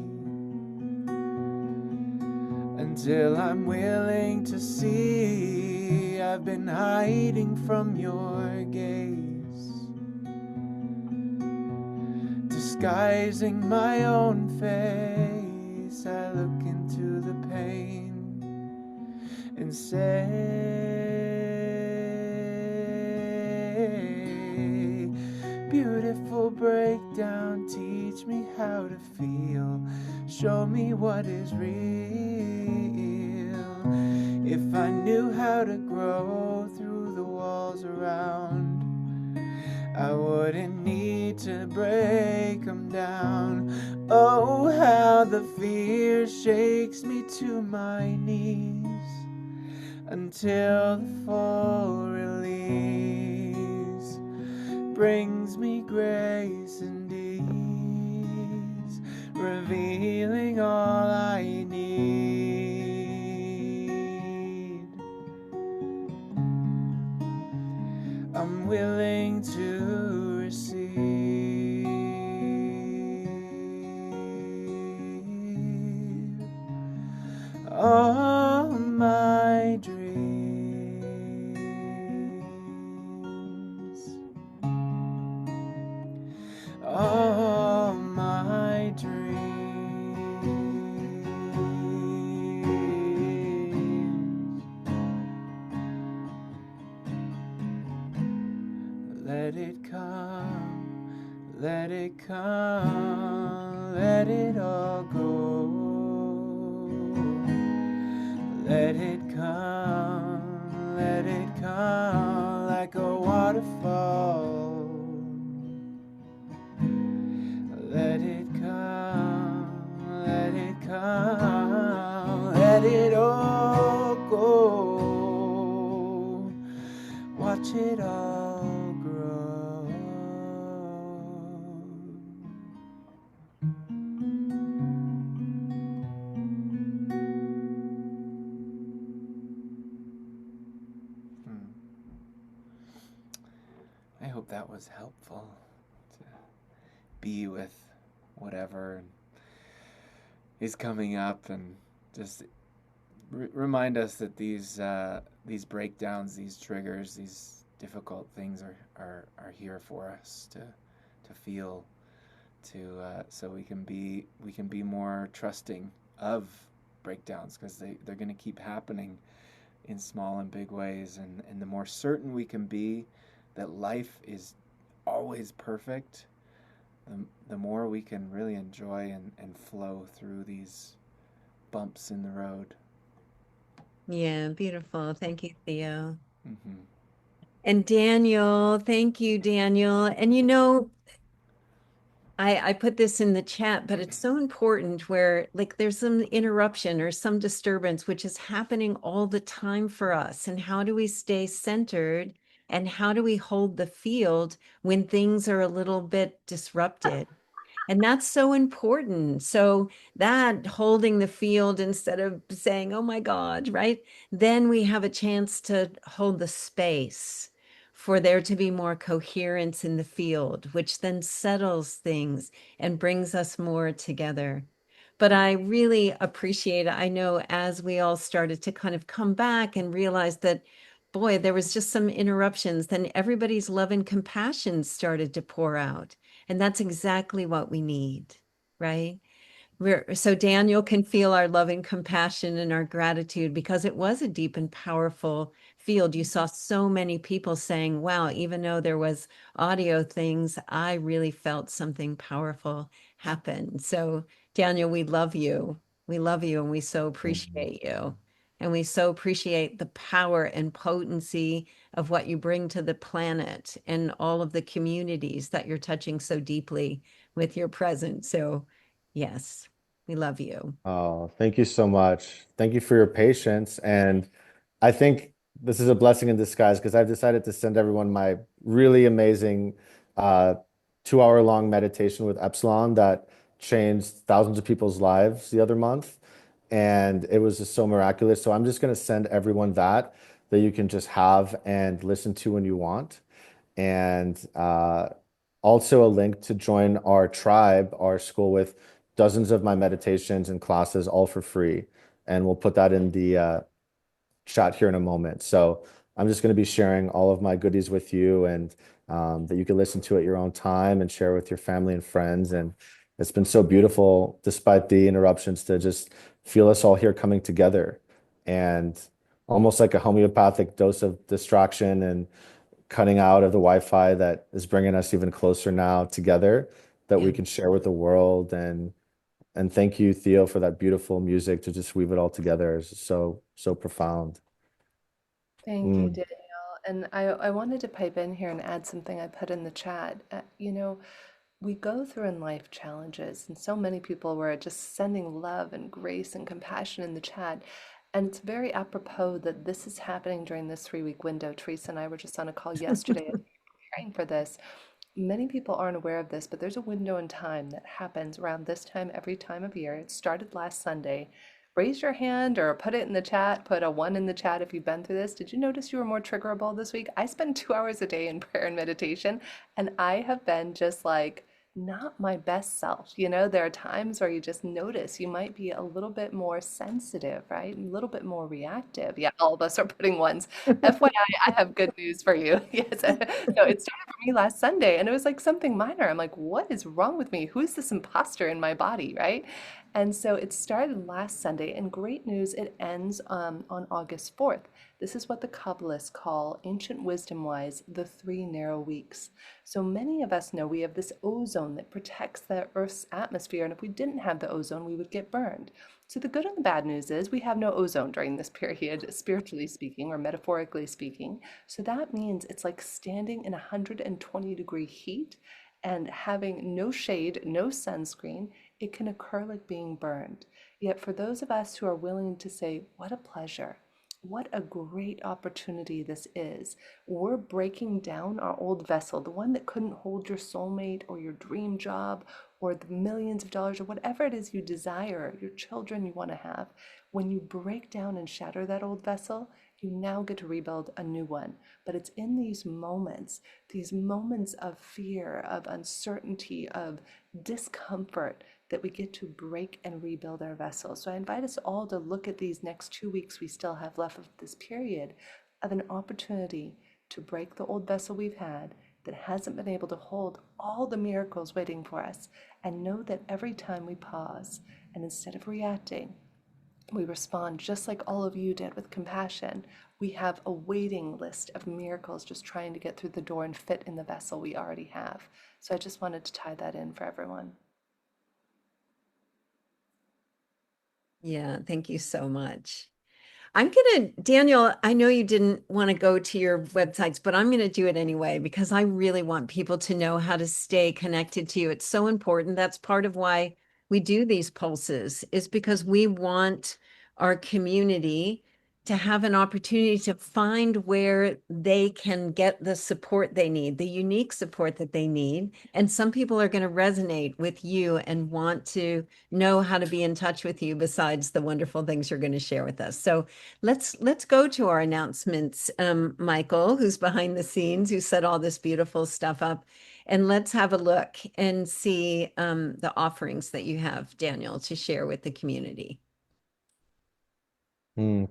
Until I'm willing to see I've been hiding from your gaze, disguising my own face. I look into the pain and say, beautiful breakdown, teach me how to feel. Show me what is real. If I knew how to grow through the walls around, I wouldn't need to break them down. Oh, how the fear shakes me to my knees, until the full release brings me grace and ease, revealing all I need. I'm willing to receive all my dreams, all my dreams. Let it come, let it come, let it all go. Let it come like a waterfall. Let it come, let it come, let it all go. Watch it all grow. I hope that was helpful to be with whatever is coming up, and just remind us that these breakdowns, these triggers, these difficult things are here for us to feel, so we can be more trusting of breakdowns, because they're going to keep happening in small and big ways, and the more certain we can be that life is always perfect, the more we can really enjoy and flow through these bumps in the road. Yeah, beautiful. Thank you, Theo. Mm-hmm. And Daniel, thank you, Daniel. And you know, I put this in the chat, but it's so important where like there's some interruption or some disturbance, which is happening all the time for us. And how do we stay centered? And how do we hold the field when things are a little bit disrupted? And that's so important. So that holding the field instead of saying, oh my God, right? Then we have a chance to hold the space for there to be more coherence in the field, which then settles things and brings us more together. But I really appreciate it. I know as we all started to kind of come back and realize that, boy, there was just some interruptions, then everybody's love and compassion started to pour out. And that's exactly what we need, right? So Daniel can feel our loving compassion and our gratitude, because it was a deep and powerful field. You saw so many people saying, wow, even though there was audio things, I really felt something powerful happen. So Daniel, we love you. We love you, and we so appreciate you. And we so appreciate the power and potency of what you bring to the planet and all of the communities that you're touching so deeply with your presence. So yes, we love you. Oh, thank you so much. Thank you for your patience. And I think this is a blessing in disguise, because I've decided to send everyone my really amazing 2 hour long meditation with Epsilon that changed thousands of people's lives the other month. and it was just so miraculous. So I'm just going to send everyone that you can just have and listen to when you want. And also a link to join our tribe, our school, with dozens of my meditations and classes, all for free. And we'll put that in the chat here in a moment. So I'm just going to be sharing all of my goodies with you, and that you can listen to at your own time and share with your family and friends. And it's been so beautiful, despite the interruptions, to just feel us all here coming together, and almost like a homeopathic dose of distraction and cutting out of the Wi-Fi that is bringing us even closer now together, that Yeah. we can share with the world. And thank you, Theo, for that beautiful music to just weave it all together. It's so profound. Thank you, Mm, Danielle. And I wanted to pipe in here and add something I put in the chat. We go through in life challenges, and so many people were just sending love and grace and compassion in the chat. And it's very apropos that this is happening during this 3-week window. Teresa and I were just on a call yesterday as we were preparing for this. Many people aren't aware of this, but there's a window in time that happens around this time every time of year. It started last Sunday. Raise your hand or put it in the chat, put a one in the chat if you've been through this. Did you notice you were more triggerable this week? I spend 2 hours a day in prayer and meditation, and I have been just like not my best self. There are times where you just notice you might be a little bit more sensitive, right? A little bit more reactive. Yeah, all of us are putting ones. FYI, I have good news for you. Yes. No, it started for me last Sunday, and it was like something minor. I'm like, what is wrong with me? Who is this imposter in my body, right? And so it started last Sunday, and great news, it ends on August 4th. This is what the Kabbalists call, ancient wisdom wise, the 3 narrow weeks. So many of us know we have this ozone that protects the Earth's atmosphere, and if we didn't have the ozone, we would get burned. So the good and the bad news is we have no ozone during this period, spiritually speaking or metaphorically speaking. So that means it's like standing in 120-degree heat and having no shade, no sunscreen. It can occur like being burned. Yet for those of us who are willing to say, what a pleasure, what a great opportunity this is. We're breaking down our old vessel, the one that couldn't hold your soulmate or your dream job or the millions of dollars or whatever it is you desire, your children you want to have. When you break down and shatter that old vessel, you now get to rebuild a new one. But it's in these moments of fear, of uncertainty, of discomfort, that we get to break and rebuild our vessel. So I invite us all to look at these next 2 weeks we still have left of this period of an opportunity to break the old vessel we've had that hasn't been able to hold all the miracles waiting for us, and know that every time we pause and instead of reacting, we respond just like all of you did with compassion. We have a waiting list of miracles just trying to get through the door and fit in the vessel we already have. So I just wanted to tie that in for everyone. Yeah, thank you so much. Daniel, I know you didn't want to go to your websites, but I'm going to do it anyway because I really want people to know how to stay connected to you. It's so important. That's part of why we do these pulses, is because we want our community to have an opportunity to find where they can get the support they need, the unique support that they need. And some people are going to resonate with you and want to know how to be in touch with you besides the wonderful things you're going to share with us. So let's go to our announcements. Michael, who's behind the scenes, who set all this beautiful stuff up, and let's have a look and see the offerings that you have, Daniel, to share with the community.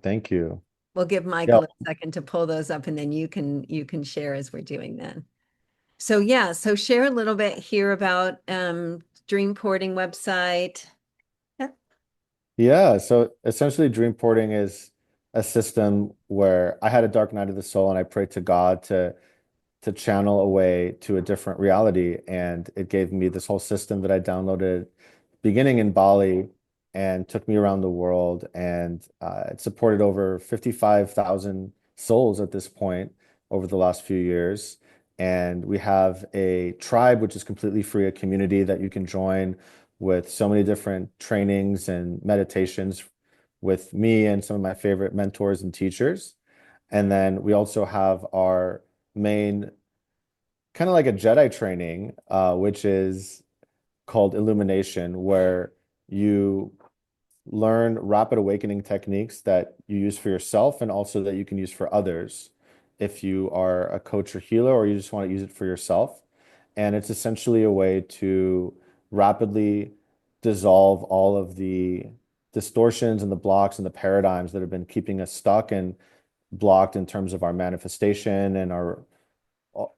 thank you. We'll give Yeah. Michael a second to pull those up, and then you can share as we're doing that. So yeah, so share a little bit here about Dreamporting website. Yeah, so essentially Dreamporting is a system where I had a dark night of the soul, and I prayed to God to channel away to a different reality. And it gave me this whole system that I downloaded beginning in Bali and took me around the world. And it supported over 55,000 souls at this point over the last few years. And we have a tribe, which is completely free, a community that you can join with so many different trainings and meditations with me and some of my favorite mentors and teachers. And then we also have our main kind of like a Jedi training, which is called Illumination, where you learn rapid awakening techniques that you use for yourself and also that you can use for others if you are a coach or healer or you just want to use it for yourself. And it's essentially a way to rapidly dissolve all of the distortions and the blocks and the paradigms that have been keeping us stuck and blocked in terms of our manifestation and our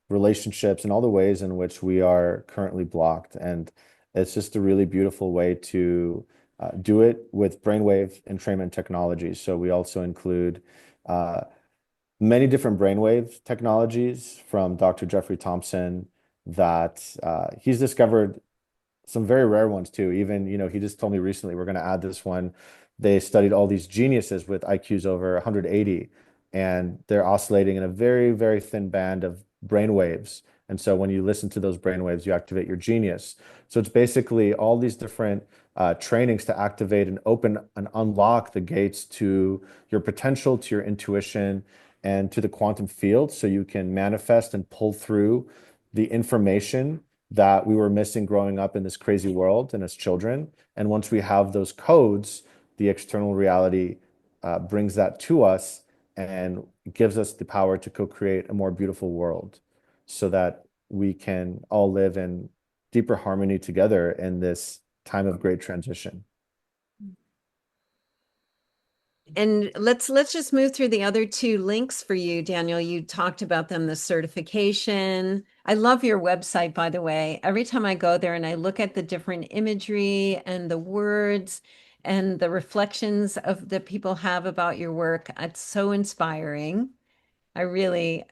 relationships and all the ways in which we are currently blocked. And it's just a really beautiful way to do it with brainwave entrainment technologies. So we also include many different brainwave technologies from Dr. Jeffrey Thompson that he's discovered some very rare ones too. Even, he just told me recently we're going to add this one. They studied all these geniuses with IQs over 180, and they're oscillating in a very, very thin band of brain waves. And so when you listen to those brain waves, you activate your genius. So it's basically all these different trainings to activate and open and unlock the gates to your potential, to your intuition, and to the quantum field so you can manifest and pull through the information that we were missing growing up in this crazy world and as children. And once we have those codes, the external reality brings that to us and gives us the power to co-create a more beautiful world so that we can all live in deeper harmony together in this time of great transition. And let's just move through the other two links for you, Daniel. You talked about them, the certification. I love your website, by the way. Every time I go there and I look at the different imagery and the words and the reflections of that people have about your work, it's so inspiring.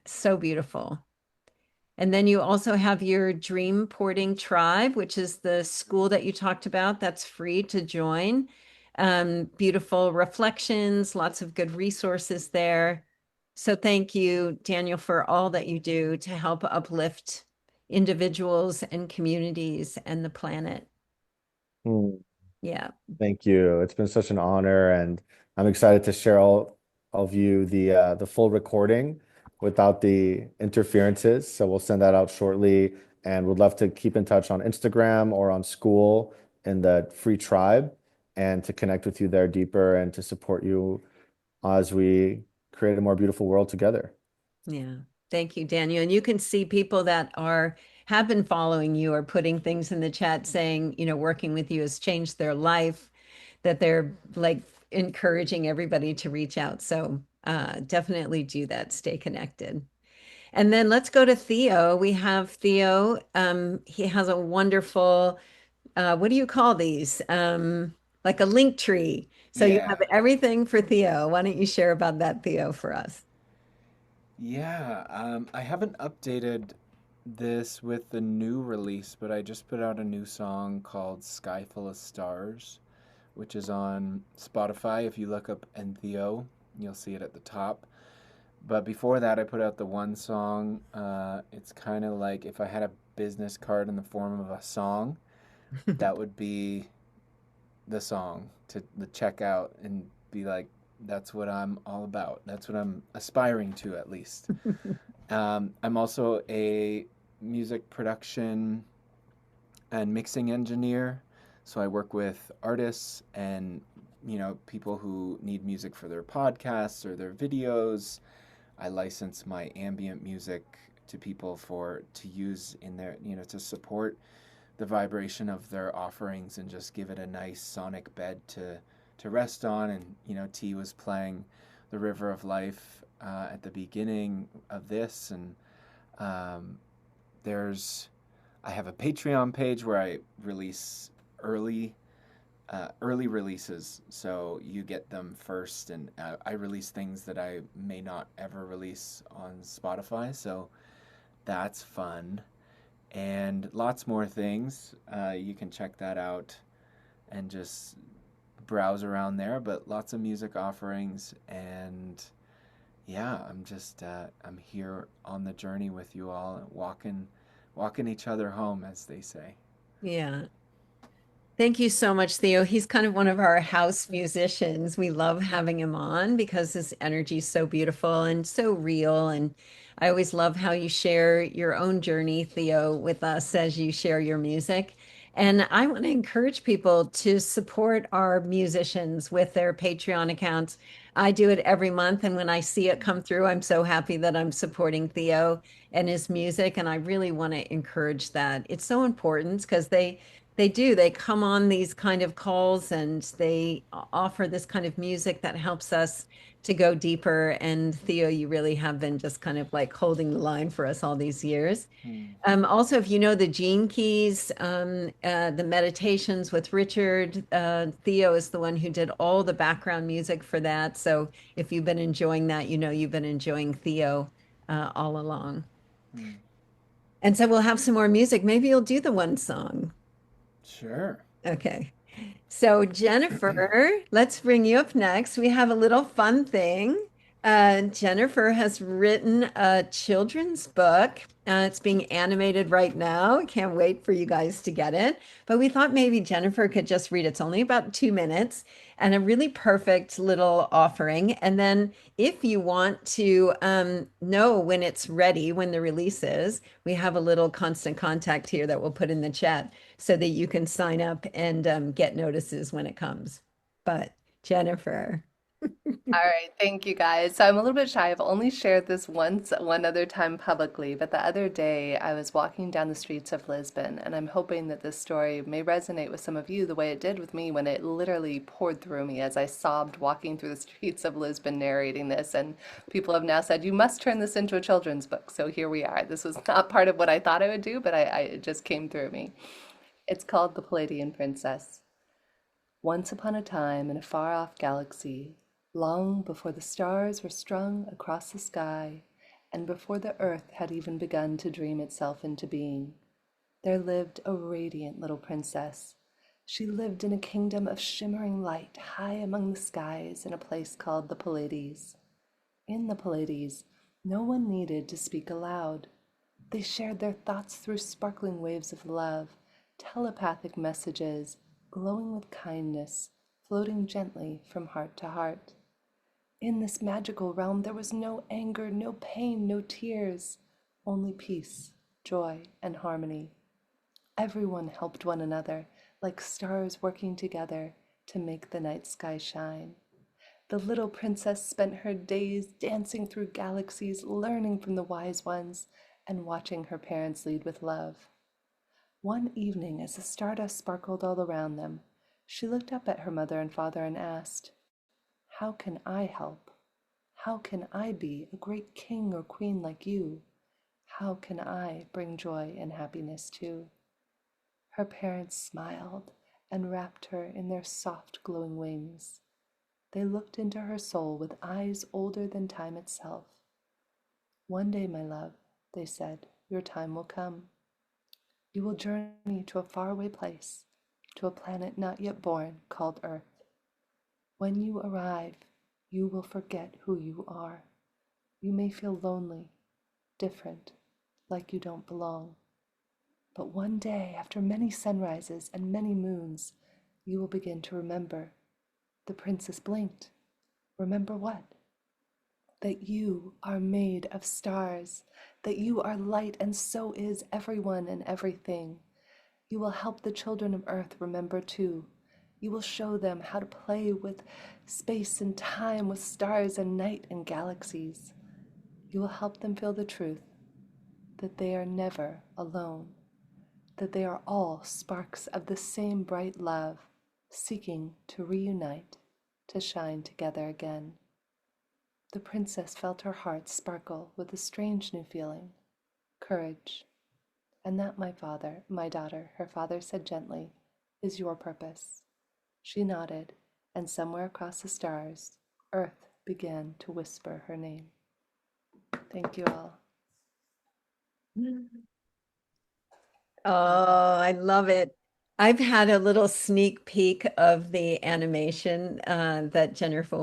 So beautiful. And then you also have your Dreamporting tribe, which is the school that you talked about. That's free to join. Beautiful reflections, lots of good resources there. So thank you, Daniel, for all that you do to help uplift individuals and communities and the planet. Mm. Yeah. Thank you. It's been such an honor, and I'm excited to share all of you the full recording without the interferences. So we'll send that out shortly, and would love to keep in touch on Instagram or on school in the free tribe, and to connect with you there deeper and to support you as we create a more beautiful world together. Yeah. Thank you, Daniel. And you can see people that have been following you or putting things in the chat saying, working with you has changed their life, that they're like encouraging everybody to reach out. So definitely do that. Stay connected. And then let's go to Theo. We have Theo. He has a wonderful, what do you call these? Like a link tree. So you have Yeah. everything for Theo. Why don't you share about that, Theo, for us? Yeah, I haven't updated this with the new release, but I just put out a new song called Sky Full of Stars, which is on Spotify. If you look up Entheo, you'll see it at the top. But before that, I put out the one song. It's kind of like if I had a business card in the form of a song, that would be the song to the checkout and be like, that's what I'm all about. That's what I'm aspiring to, at least. I'm also a music production and mixing engineer. So I work with artists and people who need music for their podcasts or their videos. I license my ambient music to people to use in their to support the vibration of their offerings and just give it a nice sonic bed to rest on. And T was playing the River of Life at the beginning of this, and I have a Patreon page where I release early releases, so you get them first, and I release things that I may not ever release on Spotify, so that's fun. And lots more things. You can check that out and just browse around there, but lots of music offerings. And yeah, I'm here on the journey with you all, walking each other home, as they say. Yeah. Thank you so much, Theo. He's kind of one of our house musicians. We love having him on because his energy is so beautiful and so real. And I always love how you share your own journey, Theo, with us as you share your music. And I want to encourage people to support our musicians with their Patreon accounts. I do it every month, and when I see it come through, I'm so happy that I'm supporting Theo and his music. And I really want to encourage that. It's so important because they come on these kind of calls and they offer this kind of music that helps us to go deeper. And Theo, you really have been just kind of like holding the line for us all these years. Mm. Also, if you know the Gene Keys, the meditations with Richard, Theo is the one who did all the background music for that. So if you've been enjoying that, you know you've been enjoying Theo all along. Mm. And so we'll have some more music. Maybe you'll do the one song. Sure. Okay. So, Jennifer, let's bring you up next. We have a little fun thing. Jennifer has written a children's book. It's being animated right now. I can't wait for you guys to get it. But we thought maybe Jennifer could just read. It's only about 2 minutes and a really perfect little offering. And then, if you want to know when it's ready, when the release is, we have a little constant contact here that we'll put in the chat so that you can sign up and get notices when it comes. But Jennifer. All right, thank you guys. So I'm a little bit shy. I've only shared this once, one other time publicly, but the other day I was walking down the streets of Lisbon, and I'm hoping that this story may resonate with some of you the way it did with me when it literally poured through me as I sobbed walking through the streets of Lisbon narrating this. And people have now said, you must turn this into a children's book. So here we are. This was not part of what I thought I would do, but it just came through me. It's called The Palladian Princess. Once upon a time in a far-off galaxy, long before the stars were strung across the sky, and before the earth had even begun to dream itself into being, there lived a radiant little princess. She lived in a kingdom of shimmering light high among the skies in a place called the Pallades. In the Pallades, no one needed to speak aloud. They shared their thoughts through sparkling waves of love, telepathic messages, glowing with kindness, floating gently from heart to heart. In this magical realm, there was no anger, no pain, no tears, only peace, joy, and harmony. Everyone helped one another, like stars working together to make the night sky shine. The little princess spent her days dancing through galaxies, learning from the wise ones, and watching her parents lead with love. One evening, as the stardust sparkled all around them, she looked up at her mother and father and asked, "How can I help? How can I be a great king or queen like you? How can I bring joy and happiness too?" Her parents smiled and wrapped her in their soft, glowing wings. They looked into her soul with eyes older than time itself. "One day, my love," they said, "your time will come. You will journey to a faraway place, to a planet not yet born called Earth. When you arrive, you will forget who you are. You may feel lonely, different, like you don't belong. But one day, after many sunrises and many moons, you will begin to remember." The princess blinked. "Remember what?" "That you are made of stars, that you are light, and so is everyone and everything. You will help the children of Earth remember too. You will show them how to play with space and time, with stars and night and galaxies. You will help them feel the truth, that they are never alone, that they are all sparks of the same bright love, seeking to reunite, to shine together again." The princess felt her heart sparkle with a strange new feeling, courage. "And that, my daughter," her father said gently, "is your purpose." She nodded, and somewhere across the stars, Earth began to whisper her name. Thank you all. Oh, I love it. I've had a little sneak peek of the animation that Jennifer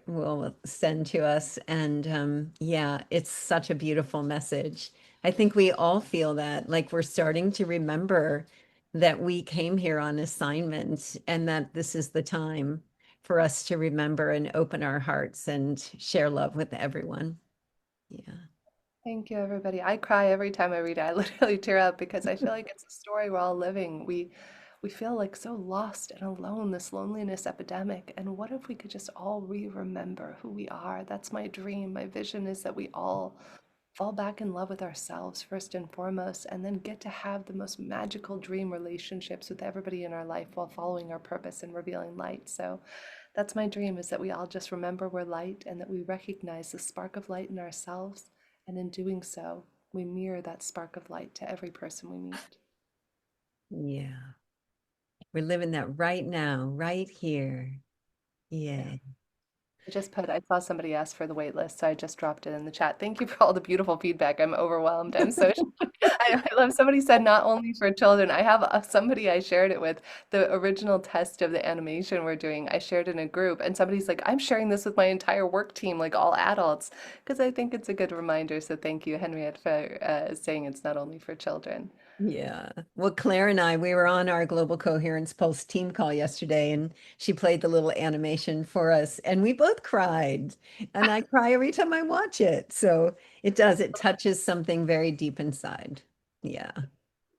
will send to us. And yeah, it's such a beautiful message. I think we all feel that, like we're starting to remember that we came here on assignment and that this is the time for us to remember and open our hearts and share love with everyone. Yeah. Thank you, everybody. I cry every time I read it. I literally tear up because I feel like it's a story we're all living. We feel like so lost and alone, this loneliness epidemic. And what if we could just all re-remember who we are? That's my dream. My vision is that we all fall back in love with ourselves first and foremost, and then get to have the most magical dream relationships with everybody in our life while following our purpose and revealing light. So that's my dream, is that we all just remember we're light and that we recognize the spark of light in ourselves. And in doing so, we mirror that spark of light to every person we meet. Yeah. We're living that right now, right here. Yeah. Yeah. I saw somebody ask for the wait list, so I just dropped it in the chat. Thank you for all the beautiful feedback. I'm overwhelmed. I'm so, I love, somebody said not only for children. I have somebody I shared it with, the original test of the animation we're doing. I shared in a group, and somebody's like, I'm sharing this with my entire work team, like all adults, because I think it's a good reminder. So thank you, Henriette, for saying it's not only for children. Yeah. Well, Claire and I, we were on our Global Coherence Pulse team call yesterday, and she played the little animation for us, and we both cried. And I cry every time I watch it. So it does, it touches something very deep inside. Yeah.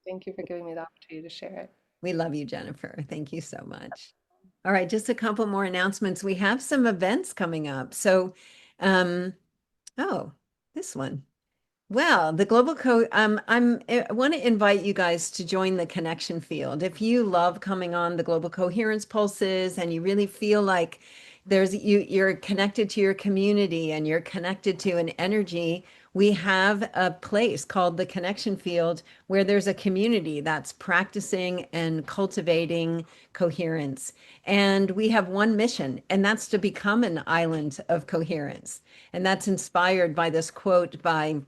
Thank you for giving me the opportunity to share it. We love you, Jennifer. Thank you so much. All right, just a couple more announcements. We have some events coming up. So, um, oh, this one. Well, the Global I want to invite you guys to join the connection field. If you love coming on the Global Coherence Pulses and you really feel like you're connected to your community and you're connected to an energy, we have a place called the connection field where there's a community that's practicing and cultivating coherence. And we have one mission, and that's to become an island of coherence. And that's inspired by this quote by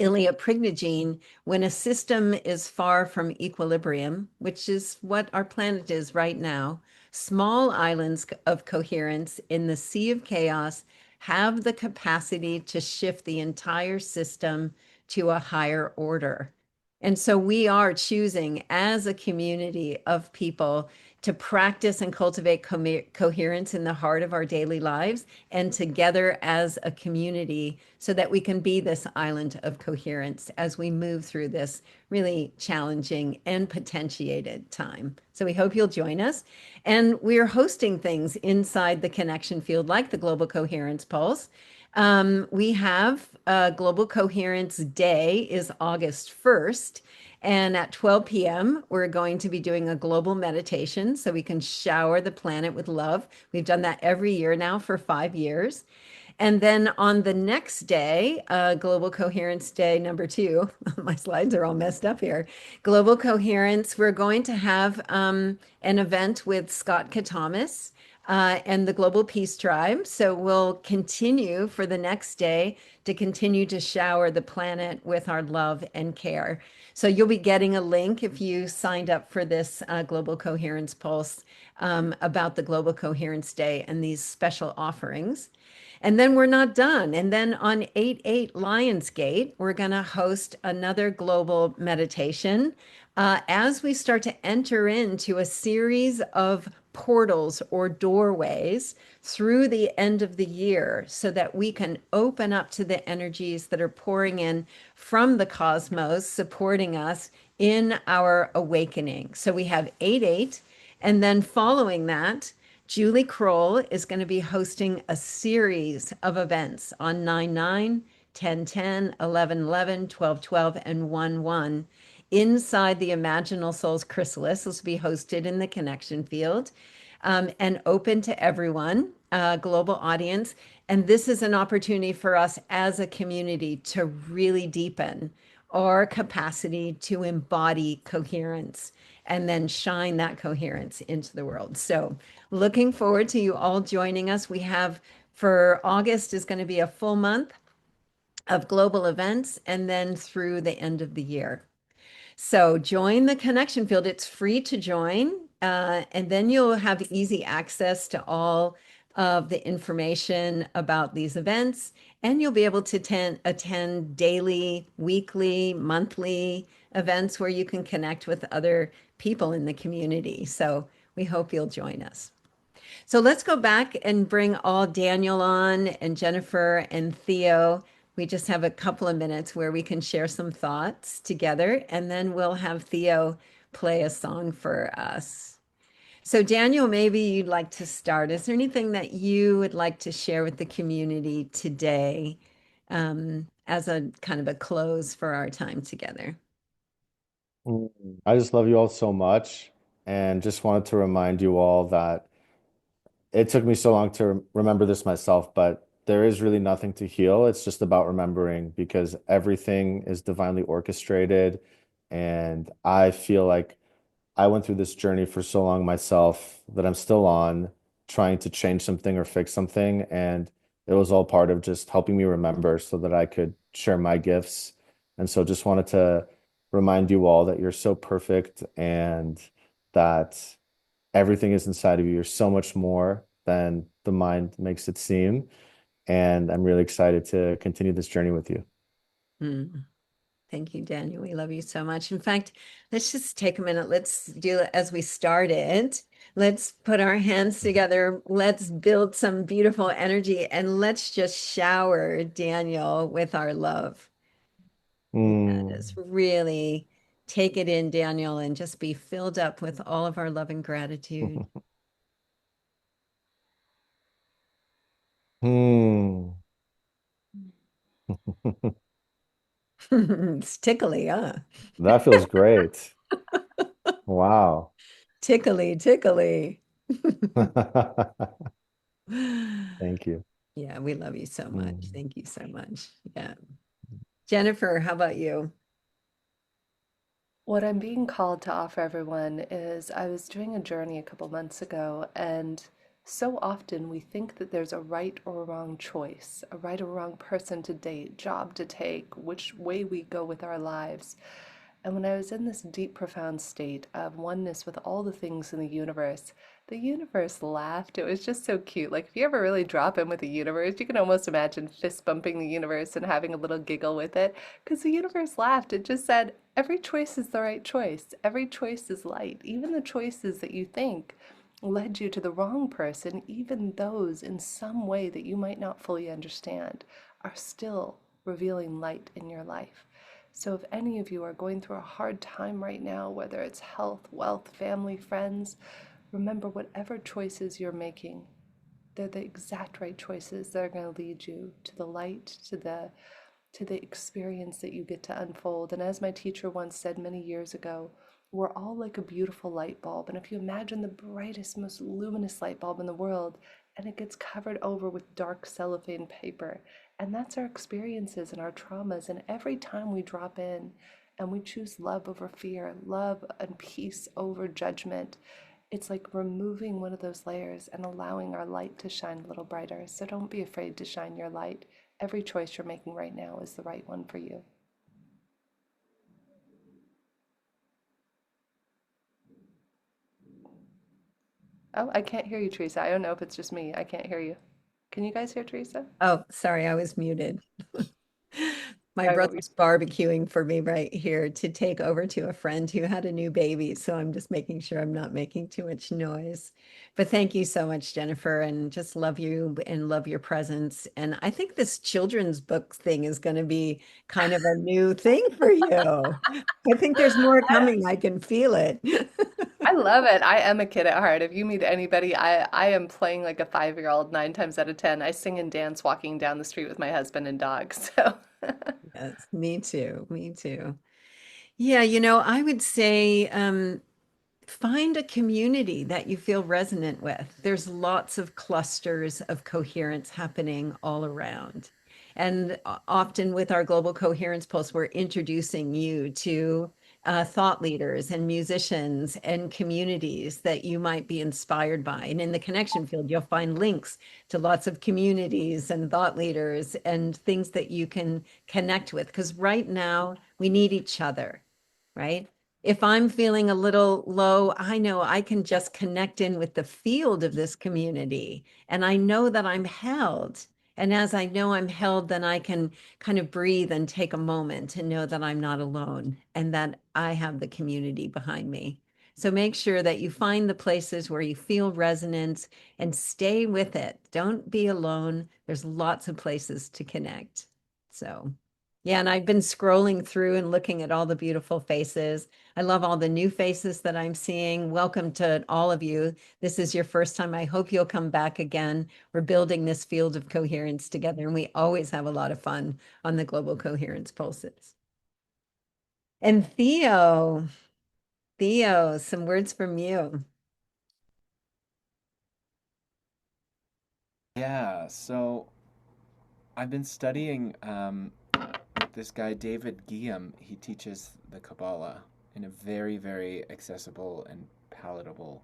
Ilya Prigogine: when a system is far from equilibrium, which is what our planet is right now, small islands of coherence in the sea of chaos have the capacity to shift the entire system to a higher order. And so we are choosing as a community of people to practice and cultivate coherence in the heart of our daily lives and together as a community so that we can be this island of coherence as we move through this really challenging and potentiated time. So we hope you'll join us. And we're hosting things inside the connection field like the Global Coherence Pulse. We have Global Coherence Day is August 1st. And at 12 p.m., we're going to be doing a global meditation so we can shower the planet with love. We've done that every year now for 5 years. And then on the next day, Global Coherence Day number 2, my slides are all messed up here. Global Coherence, we're going to have an event with Scott Katamas and the Global Peace Tribe. So we'll continue for the next day to continue to shower the planet with our love and care. So you'll be getting a link if you signed up for this Global Coherence Pulse about the Global Coherence Day and these special offerings. And then we're not done. And then on 8/8 Lionsgate, we're going to host another global meditation as we start to enter into a series of portals or doorways through the end of the year so that we can open up to the energies that are pouring in from the cosmos, supporting us in our awakening. So we have 8/8. And then following that, Julie Kroll is going to be hosting a series of events on 9/9, 10/10, 11/11, 12/12, and 1/1 inside the Imaginal Souls Chrysalis. This will be hosted in the connection field and open to everyone, global audience. And this is an opportunity for us as a community to really deepen our capacity to embody coherence and then shine that coherence into the world. So looking forward to you all joining us. We have for August is going to be a full month of global events and then through the end of the year. So join the connection field. It's free to join. And then you'll have easy access to all of the information about these events. And you'll be able to attend daily, weekly, monthly events where you can connect with other people in the community. So we hope you'll join us. So let's go back and bring all Daniel on and Jennifer and Theo. we just have a couple of minutes where we can share some thoughts together, and then we'll have Theo play a song for us. So Daniel, maybe you'd like to start. Is there anything that you would like to share with the community today, as a kind of a close for our time together? Mm. I just love you all so much, and just wanted to remind you all that it took me so long to remember this myself, but there is really nothing to heal. It's just about remembering because everything is divinely orchestrated. And I feel like I went through this journey for so long myself that I'm still on, trying to change something or fix something. And it was all part of just helping me remember so that I could share my gifts. And so just wanted to remind you all that you're so perfect and that everything is inside of you. You're so much more than the mind makes it seem. And I'm really excited to continue this journey with you. Mm. Thank you, Daniel. We love you so much. In fact, let's just take a minute. Let's do it as we started. Let's put our hands together. Let's build some beautiful energy and let's just shower Daniel with our love. Just Mm. really take it in, Daniel, and just be filled up with all of our love and gratitude. Hmm. It's tickly, huh? That feels great. Wow. Tickly, tickly. Thank you. Yeah, we love you so much. Mm. Thank you so much. Yeah. Jennifer, how about you? What I'm being called to offer everyone is I was doing a journey a couple months ago, and so often we think that there's a right or a wrong choice, a right or wrong person to date, job to take, which way we go with our lives. And when I was in this deep, profound state of oneness with all the things in the universe laughed. It was just so cute. Like, if you ever really drop in with the universe, you can almost imagine fist bumping the universe and having a little giggle with it. Because the universe laughed. It just said, every choice is the right choice. Every choice is light. Even the choices that you think led you to the wrong person, even those in some way that you might not fully understand, are still revealing light in your life. So if any of you are going through a hard time right now, whether it's health, wealth, family, friends, remember whatever choices you're making, they're the exact right choices that are going to lead you to the light, to the experience that you get to unfold. And as my teacher once said many years ago, we're all like a beautiful light bulb. And if you imagine the brightest, most luminous light bulb in the world, and it gets covered over with dark cellophane paper, and that's our experiences and our traumas. And every time we drop in and we choose love over fear, love and peace over judgment, it's like removing one of those layers and allowing our light to shine a little brighter. So don't be afraid to shine your light. Every choice you're making right now is the right one for you. Oh, I can't hear you, Teresa. I don't know if it's just me. I can't hear you. Can you guys hear Teresa? Oh, sorry, I was muted. My Sorry, what were you? brother's barbecuing for me right here to take over to a friend who had a new baby. So I'm just making sure I'm not making too much noise. But thank you so much, Jennifer, and just love you and love your presence. And I think this children's book thing is going to be kind of a new thing for you. I think there's more coming. I can feel it. I love it. I am a kid at heart. If you meet anybody, I am playing like a 5-year-old 9 times out of 10. I sing and dance walking down the street with my husband and dog. So Yes, me too. Me too. Yeah, I would say find a community that you feel resonant with. There's lots of clusters of coherence happening all around. And often with our Global Coherence Pulse, we're introducing you to thought leaders and musicians and communities that you might be inspired by. And in the connection field, you'll find links to lots of communities and thought leaders and things that you can connect with. Because right now, we need each other, right? If I'm feeling a little low, I know I can just connect in with the field of this community and I know that I'm held. And as I know I'm held, then I can kind of breathe and take a moment to know that I'm not alone and that I have the community behind me. So make sure that you find the places where you feel resonance and stay with it. Don't be alone. There's lots of places to connect. So, yeah, and I've been scrolling through and looking at all the beautiful faces. I love all the new faces that I'm seeing. Welcome to all of you. This is your first time. I hope you'll come back again. We're building this field of coherence together, and we always have a lot of fun on the Global Coherence Pulses. And Theo, some words from you. Yeah, so I've been studying with this guy, David Guillaume. He teaches the Kabbalah in a very, very accessible and palatable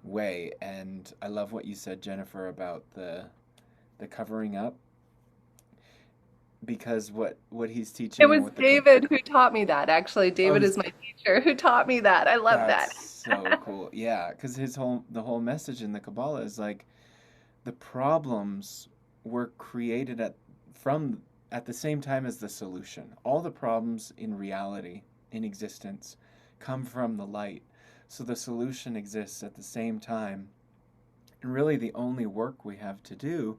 way. And I love what you said, Jennifer, about the covering up, because what he's teaching It was with the David who taught me that. Actually, oh, David is my teacher who taught me that. I love that. that's so cool. Yeah, because the whole message in the Kabbalah is like the problems were created at the same time as the solution. All the problems in reality, in existence, come from the light. So the solution exists at the same time. And really the only work we have to do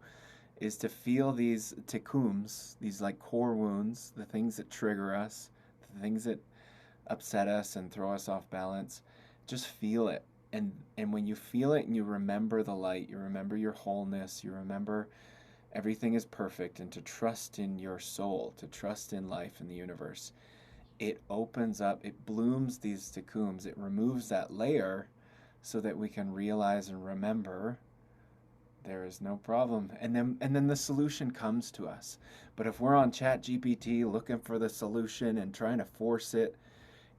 is to feel these tikkums, these like core wounds, the things that trigger us, the things that upset us and throw us off balance. Just feel it. And when you feel it and you remember the light, you remember your wholeness, you remember everything is perfect, and to trust in your soul, to trust in life and the universe, it opens up, it blooms these tikkums, it removes that layer so that we can realize and remember there is no problem. And then the solution comes to us. But if we're on ChatGPT looking for the solution and trying to force it,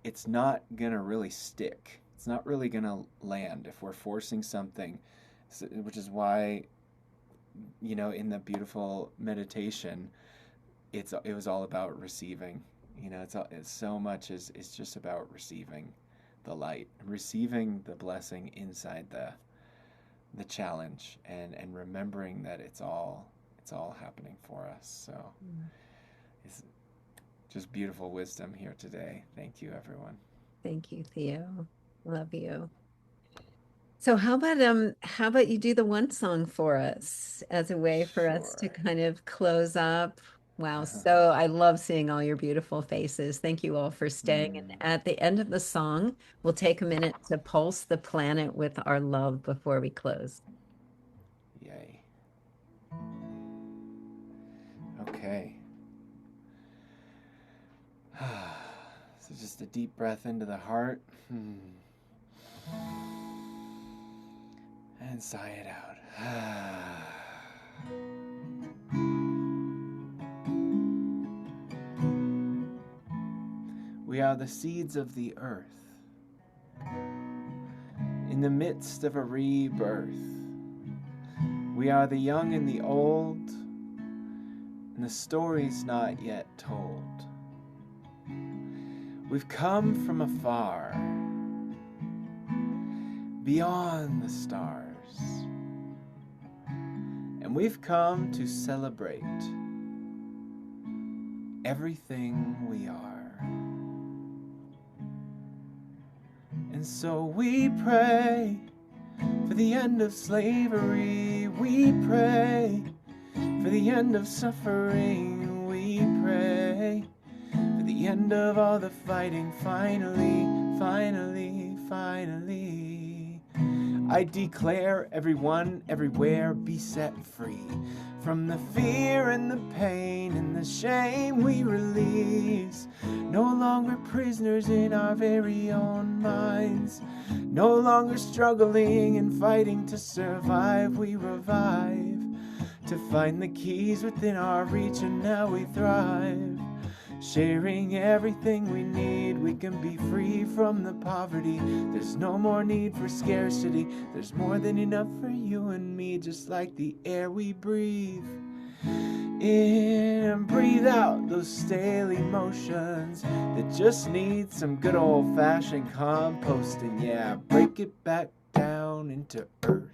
it's not going to really stick. It's not really going to land if we're forcing something, which is why, in the beautiful meditation, it was all about receiving. It's so much it's just about receiving the light, receiving the blessing inside the challenge, and remembering that it's all happening for us. So it's just beautiful wisdom here today. Thank you, everyone. Thank you, Theo. Love you. So how about you do the one song for us as a way for us to kind of close up? Wow. So I love seeing all your beautiful faces. Thank you all for staying. And at the end of the song, we'll take a minute to pulse the planet with our love before we close. Yay. Okay. So just a deep breath into the heart. And sigh it out. We are the seeds of the earth, in the midst of a rebirth. We are the young and the old, and the story's not yet told. We've come from afar, beyond the stars, and we've come to celebrate everything we are. And so we pray for the end of slavery. We pray for the end of suffering. We pray for the end of all the fighting. Finally, finally, finally, I declare everyone, everywhere, be set free from the fear and the pain and the shame we release. No longer prisoners in our very own minds. No longer struggling and fighting to survive. We revive to find the keys within our reach, and now we thrive. Sharing everything we need, we can be free from the poverty. There's no more need for scarcity. There's more than enough for you and me, just like the air we breathe in and breathe out those stale emotions that just need some good old-fashioned composting. Yeah, break it back down into earth.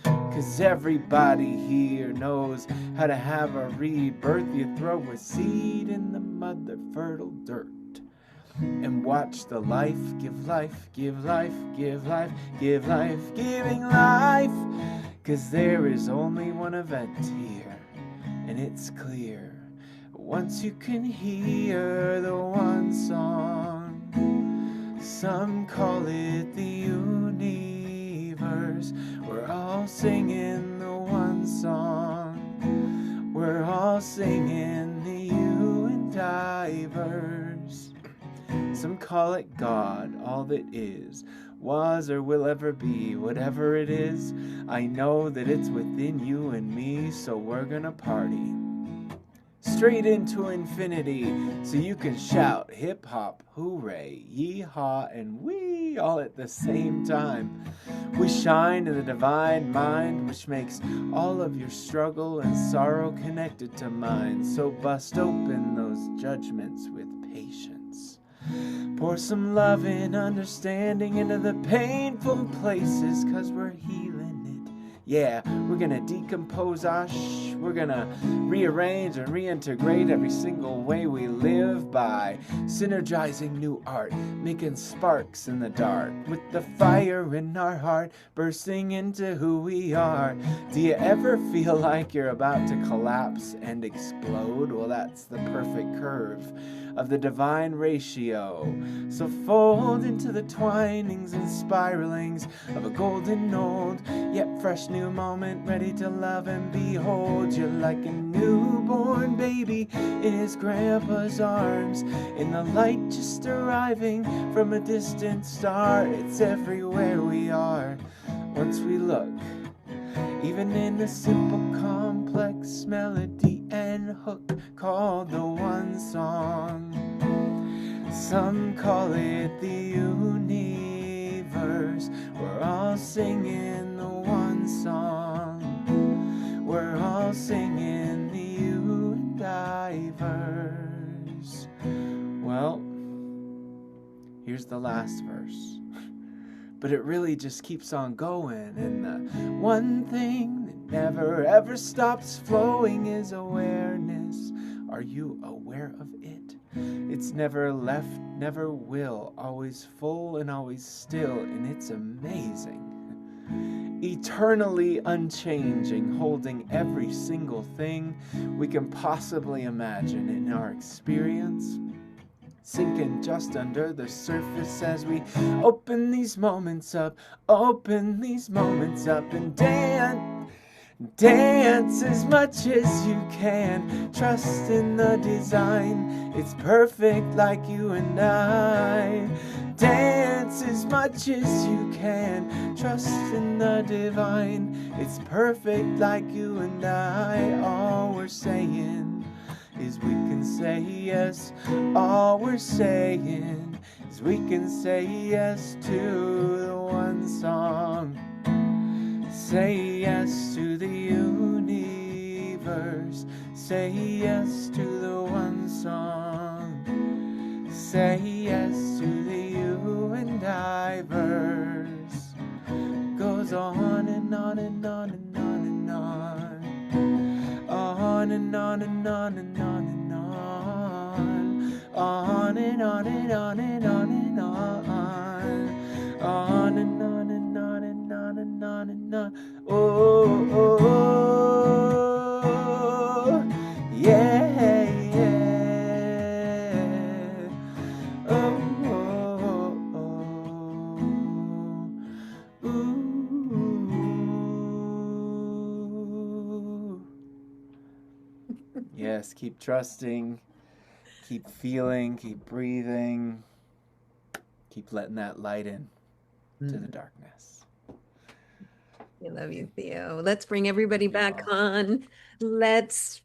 'Cause everybody here knows how to have a rebirth. You throw a seed in the mother fertile dirt and watch the life give life, give life, give life, give life, giving life. 'Cause there is only one event here, and it's clear. once you can hear the one song. Some call it the universe. We're all singing the one song. We're all singing the you and I verse. Some call it God, all that is, was or will ever be. Whatever it is, I know that it's within you and me, so we're gonna party straight into infinity, so you can shout hip hop, hooray, yee-haw, and wee all at the same time. We shine in the divine mind, which makes all of your struggle and sorrow connected to mine. So bust open those judgments with patience. Pour some love and understanding into the painful places, 'cause we're healing it. Yeah, we're gonna decompose our we're gonna rearrange and reintegrate every single way we live by synergizing new art, making sparks in the dark, with the fire in our heart bursting into who we are. Do you ever feel like you're about to collapse and explode? Well, that's the perfect curve of the divine ratio. So fold into the twinings and spiralings of a golden old yet fresh new moment, ready to love and behold. You're like a newborn baby in his grandpa's arms, in the light just arriving from a distant star. It's everywhere we are once we look, even in a simple complex melody and hook called the one song. Some call it the universe. We're all singing the one song. We're all singing the you and I verse. Well, here's the last verse. But it really just keeps on going, and the one thing that never ever stops flowing is awareness. Are you aware of it? It's never left, never will, always full and always still, and it's amazing. Eternally unchanging, holding every single thing we can possibly imagine in our experience, sinking just under the surface as we open these moments up, and dance as much as you can. Trust in the design, it's perfect like you and I. Dance as much as you can. Trust in the divine, it's perfect like you and I. All we're saying is we can say yes. All we're saying is we can say yes to the one song. Say yes to the universe. Say yes to the one song. Say yes to the you and I verse. Goes on and on and on and on and on. On and on and on and on and on. On and on and on and on and on. On and on and on and on and on and on. Oh, oh, oh, yeah, yeah. Oh, oh, oh, ooh. Yes, keep trusting, keep feeling, keep breathing, keep letting that light in to the darkness. I love you, Theo. Let's bring everybody back on. Let's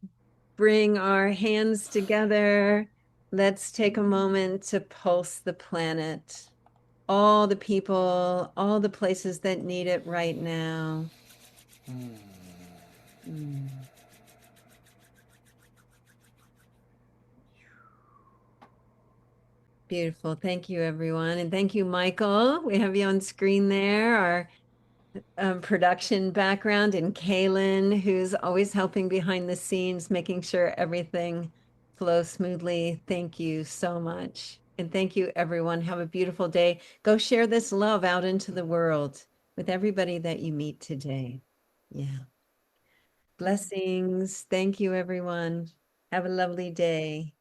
bring our hands together. Let's take a moment to pulse the planet. All the people, all the places that need it right now. Beautiful. Thank you, everyone. And thank you, Michael. We have you on screen there, our production background, and Kaylin, who's always helping behind the scenes, making sure everything flows smoothly. Thank you so much. And thank you, everyone. Have a beautiful day. Go share this love out into the world with everybody that you meet today. Yeah. Blessings. Thank you, everyone. Have a lovely day.